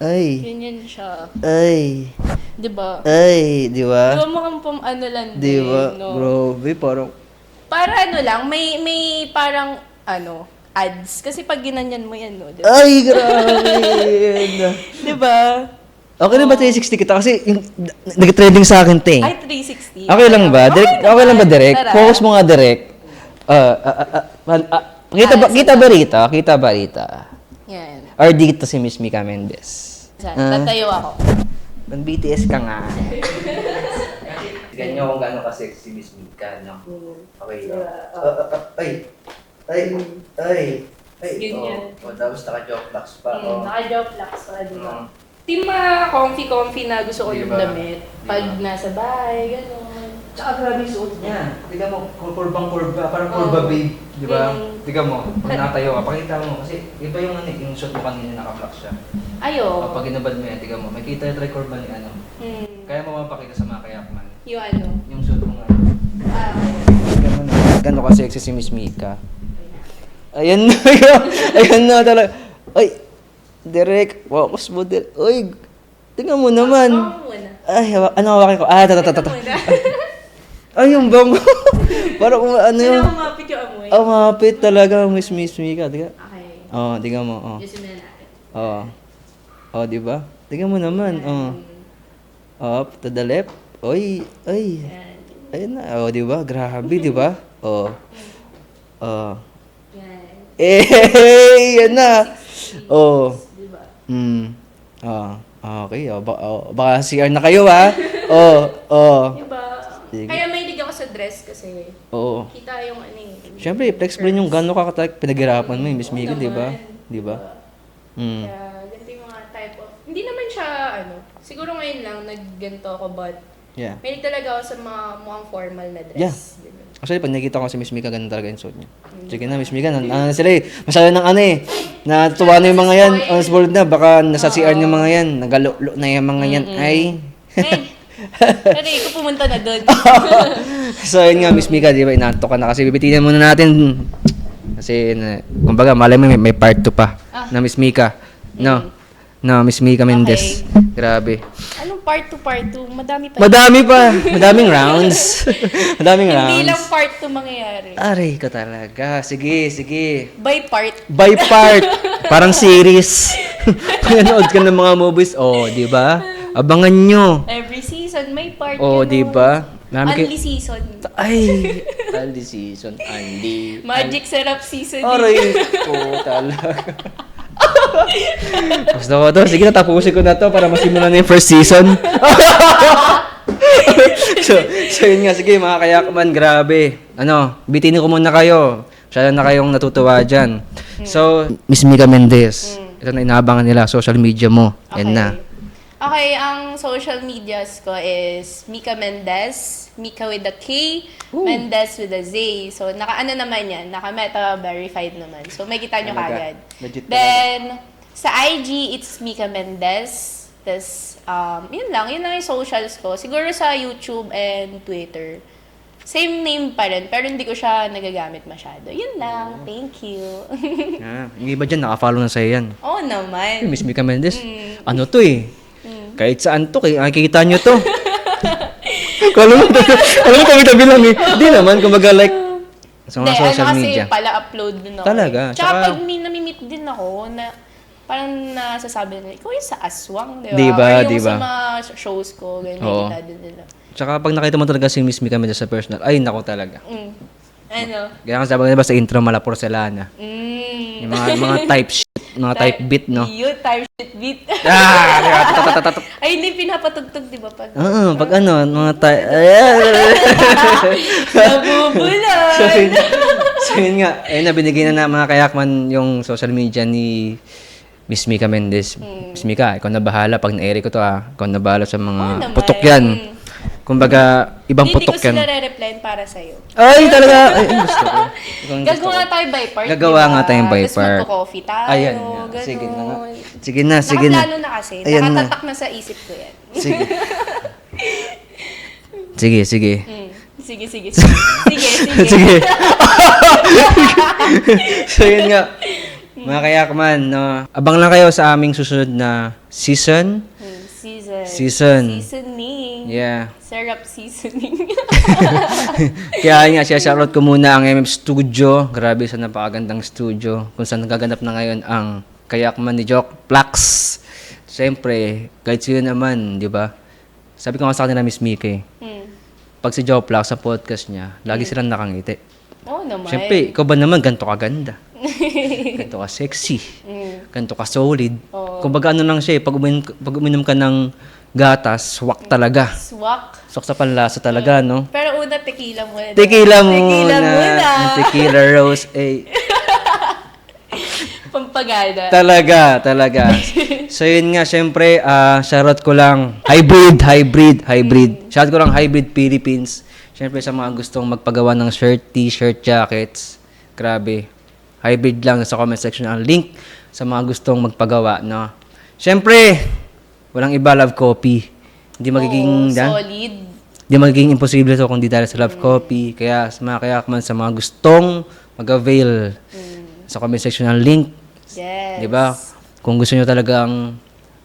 Ay. Ganyan siya. Ay. Diba? Ay, di ba? Diba mukhang ano lang din, Di ba? no? Grabe, parang... Para ano lang, may parang ano, ads. Kasi pag ginanyan mo yan, no? Diba? Ay, grabe. Diba? Okay na ba 360 kita? Kasi yung, nag-trending sa akin, ting. Ay, 360. Okay lang ba? Direct, okay lang ba direct? Tara. Focus mo nga direct. Kita ba rito? Kita ba rito? Yan. Or dito si Miss Mika Mendez? Tatayo ako. Mag-BTS ka nga. Tignan nyo kung gaano ka-sexy Miss Mika, no? Okay. Ay. Ganyan. Tapos naka-joke box pa. Naka-joke locks pa, diba? Di mga comfy na gusto ko yung Diba? damit. Pag nasa bahay, gano'n. Tsaka grabe yung suot niya. Tignan mo, kurbang-kurba, parang kurba babe. Di ba? Tignan mo, pag natayo ka, pakita mo. Kasi iba yung yung suot mo kanina, naka-block siya. Ayo. Kapag inabad mo yan, tignan mo, may kita yung tricorba ni ano. Kaya mo mapakita sa mga kayakman. Yung ano. Yung suot mo nga. Okay. Gano'n ka sexy si Miss Mika. Ayan na, ayan na talaga. Ay, direct, focus mo direct. Uy, tingnan mo naman. Ako muna. Ay, ano hawakin ko? Ito muna. Ay, yung bango. Parang ano yung... Kailangan mapit yung amoy. Oh, mapit talaga, Miss Mika. Diga? Okay. Oh, tingnan mo. Oh. Ayusin mo na natin. Oh. Oh, di ba? Tingnan mo naman. Oh. Up to the left. Oy, ay. Yan. Ayun na. Oh, di ba? Grabe, di ba? Oh. Oh. Yan. Eh, yan na. Oh. Diba? Okay. Baka CR na kayo, ha? Oh. Diba? Sige. Kaya may ako sa dress kasi. Oo. Kita yung ano eh. Siyempre, flex mo rin yung gano'n ka pinaghirapan mo, Miss Mika, di ba? naman. Di ba? Kaya ganito yung mga type of... Hindi naman siya ano. Siguro ngayon lang nagganto ako but Yeah. may talaga ako sa mga mukhang formal na dress. Yeah. Ganun. Actually, pag nakikita ko si Miss Mika, ganun talaga yung suot niya. Sige na, Miss Mika, ano sila eh. Masyado ng ano eh. Natuwa na yung mga yan. Spoiled na. Baka nasa CR yung mga yan. Nagalo na yung mga yan. Ay. Pero ikaw pumunta na doon. So, yun nga, Miss Mika, di ba, inaantok ka na kasi bibitinan muna natin. Kasi, kumbaga, malay mo, may part 2 pa na Miss Mika. No, Miss Mika Mendez. Grabe. Anong part 2, part 2? Madami pa. Madami pa. Madaming rounds. Madaming rounds. Hindi lang part 2 mangyayari. Aray ka talaga. Sige. By part. By part. Parang series. Panood ka ng mga movies. Oh, di ba? Abangan nyo. Every season may part. Oh, ganun. di ba? Only season. Ay. Andy season. Andy. Magic Syrup season. Aray ko talaga. Gusto ko to. Sige, tapusin ko na to para masimulan na yung first season. so yun nga. Sige, mga kayakman, grabe. Bitinin ko muna kayo. Masyado na kayong natutuwa dyan. So, Miss Mika Mendez. Ito na inaabangan nila, social media mo. Yan na. Okay, ang social medias ko is Mika Mendez, Mika with a K, Mendez with a Z. So, naka-ano naman yan, naka-meta verified naman. So, may kita nyo Talaga. kagad. Legit Then, sa IG, it's Mika Mendez. Tapos, yun lang yung socials ko. Siguro sa YouTube and Twitter. Same name pa rin, pero hindi ko siya nagagamit masyado. Yun lang, thank you. Yung iba dyan, nakafollow na sa'yo yan. Oo naman. Miss Mika Mendez, ano to eh? Kahit saan to, nakikita nyo to. Alam mo, tabi-tabi lang eh. Hindi naman, kumbaga like, sa mga social media. Kasi pala upload din ako. Talaga, Tsaka pag may namimit din ako, na parang nasasabi nila, ikaw yung sa aswang, di ba? Diba, Or yung diba? sa mga shows ko, ganyan, Oo. nakikita din nila. Tsaka pag nakita mo talaga si Miss Mika Mendez sa personal, ay nako talaga. Ano? Kaya nga sabi ba sa intro, mala porcelana. Yung mga type shit, mga type beat, no? Yun, type shit beat. Ay, hindi pinapatugtog, di ba? Pag Pag ano, mga type... nabubulan. So yun nga, ayun na, binigay na mga kayakman yung social media ni Miss Mika Mendez. Miss Mika, ikaw na bahala pag na-air ko to Ikaw na bahala sa mga naman. putok yan. Kumbaga, ibang Hindi putok ko sila yan. re-replyan para sa'yo. Ay, talaga! Ay, gusto ko. Ikaw ang gusto Gagawa ko. nga tayo by part, Gagawa diba? nga tayong by Tapos part. magko-coffee tayo, Ayan nga. ganun. Sige na nga. Sige na, sige na. Nakaplano na kasi. Ayan na. Nakatatak na sa isip ko yan. Sige. Sige, sige. Sige, sige, sige. Sige, sige. Sige. So yun nga. Mga kayakman, no? Abang lang kayo sa aming susunod na season. Seasoning. Yeah. Syrup seasoning. Kaya nga, shoutout ko muna ang MM Studio. Grabe sa napakagandang studio. Kung saan nagaganap na ngayon ang kayakman ni Jock Plax. Siyempre, kahit sino naman, di ba? Sabi ko nga sa kanila, Miss Miki, pag si Jock Plax sa podcast niya, lagi silang nakangiti. Oo naman. Siyempre, ikaw ba naman, ganito ka ganda. Ganito ka sexy. Ganito ka solid. Kumbaga ano lang siya, pag uminom ka ng gatas, swak talaga. Swak. Swak sa panlasa talaga, no? Pero una, tequila muna. Tequila muna. Tequila muna. Tequila rose, Pampagana. Talaga. So yun nga, syempre, shoutout ko lang, hybrid. Shoutout ko lang Hybrid Philippines. Syempre sa mga gustong magpagawa ng shirt, t-shirt, jackets. Grabe. Hybrid lang sa comment section ang link sa mga gustong magpagawa, no? Syempre, walang iba, Love Copy. Hindi magiging solid. Hindi magiging imposible to kung di dahil sa Love Copy. Kaya sa mga kayakman, sa mga gustong mag-avail sa comment section ang link. Yes. Di ba? Kung gusto nyo talagang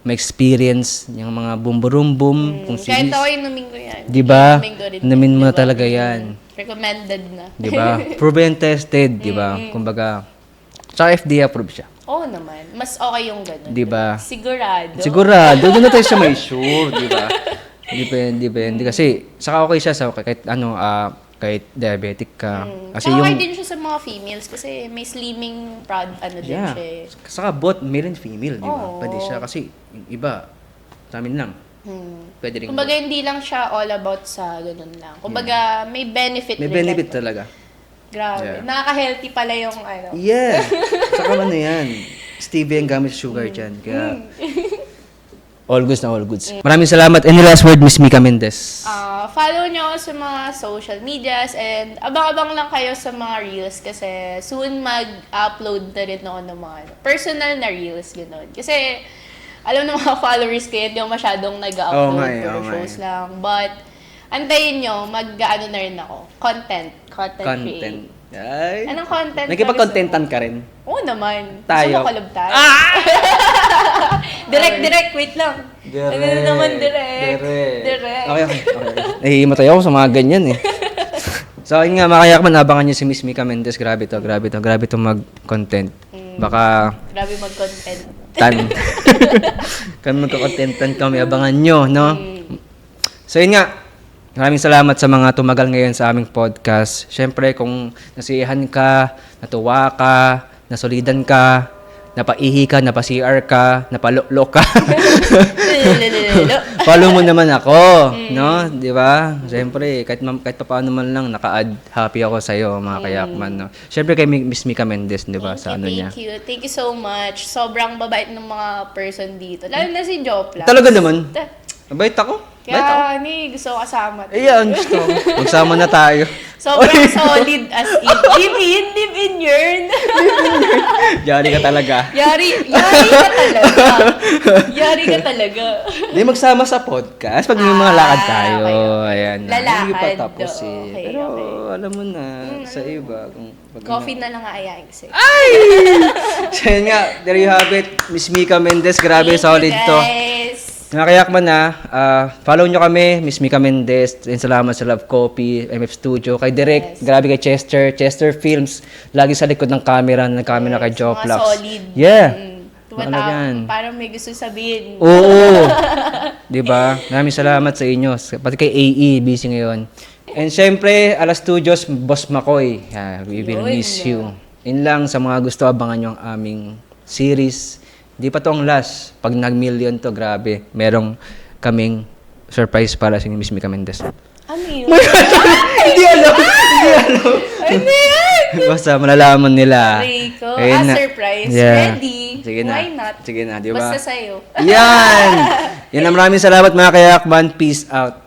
ma-experience yung mga boom-boom-boom. Kung Kahit ako inumin ko yan. Di ba? Inumin ko rin. Inumin mo na Diba? talaga yan. Recommended na. Di ba? Proven tested, di ba? Kumbaga, sa FDA approved siya. Oo naman. Mas okay yung ganun. Di ba? Sigurado. Sigurado, doon na tayo sa may sure, di ba? Depende. Kasi, saka okay siya sa kahit diabetic ka. Kasi Tsaka okay yung, din siya sa mga females kasi may slimming din yeah. siya eh. Saka both male and female, di ba? Oo. Pwede siya kasi yung iba, sa amin lang. Pwede rin. Kumbaga hindi lang siya all about sa ganun lang. Kumbaga may benefit May rin benefit lang. talaga. Grabe. Yeah. Nakaka-healthy pala yung ano. Yeah. Saka ano yan, stevia ang gamit sa sugar dyan. Kaya, all goods na all goods. Maraming salamat. Any last word, Miss Mika Mendez? Follow nyo ako sa mga social medias and abang-abang lang kayo sa mga reels kasi soon mag-upload na rin ako ng mga personal na reels, gano'n. Kasi alam ng mga followers ko hindi ako masyadong nag-upload for shows lang. But antayin nyo, mag-ano na rin ako. Content create. Ay. Anong content? Nagkipag-contentan ka rin. Oo naman. Tayo. Gusto mo collab tayo? Direct, wait lang. Ano na naman, direct. Okay. Nahihimotay ako sa mga ganyan eh. So, yun nga, mga kayakman, abangan nyo si Miss Mika Mendez. Grabe to mag-content. Baka Grabe mag-content. kami magkakontentan kami, abangan nyo, no? So, yun nga, maraming salamat sa mga tumagal ngayon sa aming podcast. Siyempre, kung nasiyahan ka, natuwa ka, nasolidan ka, napaihi ka, napa-CR ka, napaluklo ka, follow mo naman ako, no? Di ba? Siyempre, kahit paano man lang, naka-add happy ako sa'yo, mga kayakman, no? Siyempre, kay Miss Mika Mendez, di ba? Sa ano niya. Thank you so much. Sobrang babait ng mga person dito. Lalo na si Jopla. Talaga naman. Mabait ako. Kaya, gusto ko kasama. Ayan, gusto ko. Magsama na tayo. Sobrang solid as in. Live in yearn. Yari ka talaga. Yari ka talaga. Yari ka talaga. Hindi, magsama sa podcast pag may mga lakad tayo. okay. Ayan. Lalakad, Hindi pa tapos oo, eh. okay, Pero okay. alam mo na, sa iba. Coffee na lang aayain ko sa'yo. So yun nga, there you have it. Miss Mika Mendez, grabe, Thank solid you, to. guys. Mga kayakman na, follow nyo kami, Miss Mika Mendez, and salamat sa Love Copy, MF Studio, kay Direk, grabe kay Chester Films, lagi sa likod ng camera kay Joe Mga Plax. solid. Yeah. Tumatawa. Talagan. Parang may gusto sabihin. Oo. Diba? Maraming salamat sa inyo. Pati kay AE, busy ngayon. And syempre, Ala Studios, Boss Makoy. We will Yun. miss you. Yun lang sa mga gusto, abangan nyo ang aming series. Di pa to ang last. Pag nag-million to, grabe. Merong kaming surprise para sa Miss Mika Mendez. Ano yun? Hindi alam. Ano yan? Basta malalaman nila. Rico, Ayun na. surprise. Yeah. Ready. Sige na. Why not? Sige na, di ba? Basta sa'yo. Yan! Yan ang maraming salamat mga kayakman. Peace out.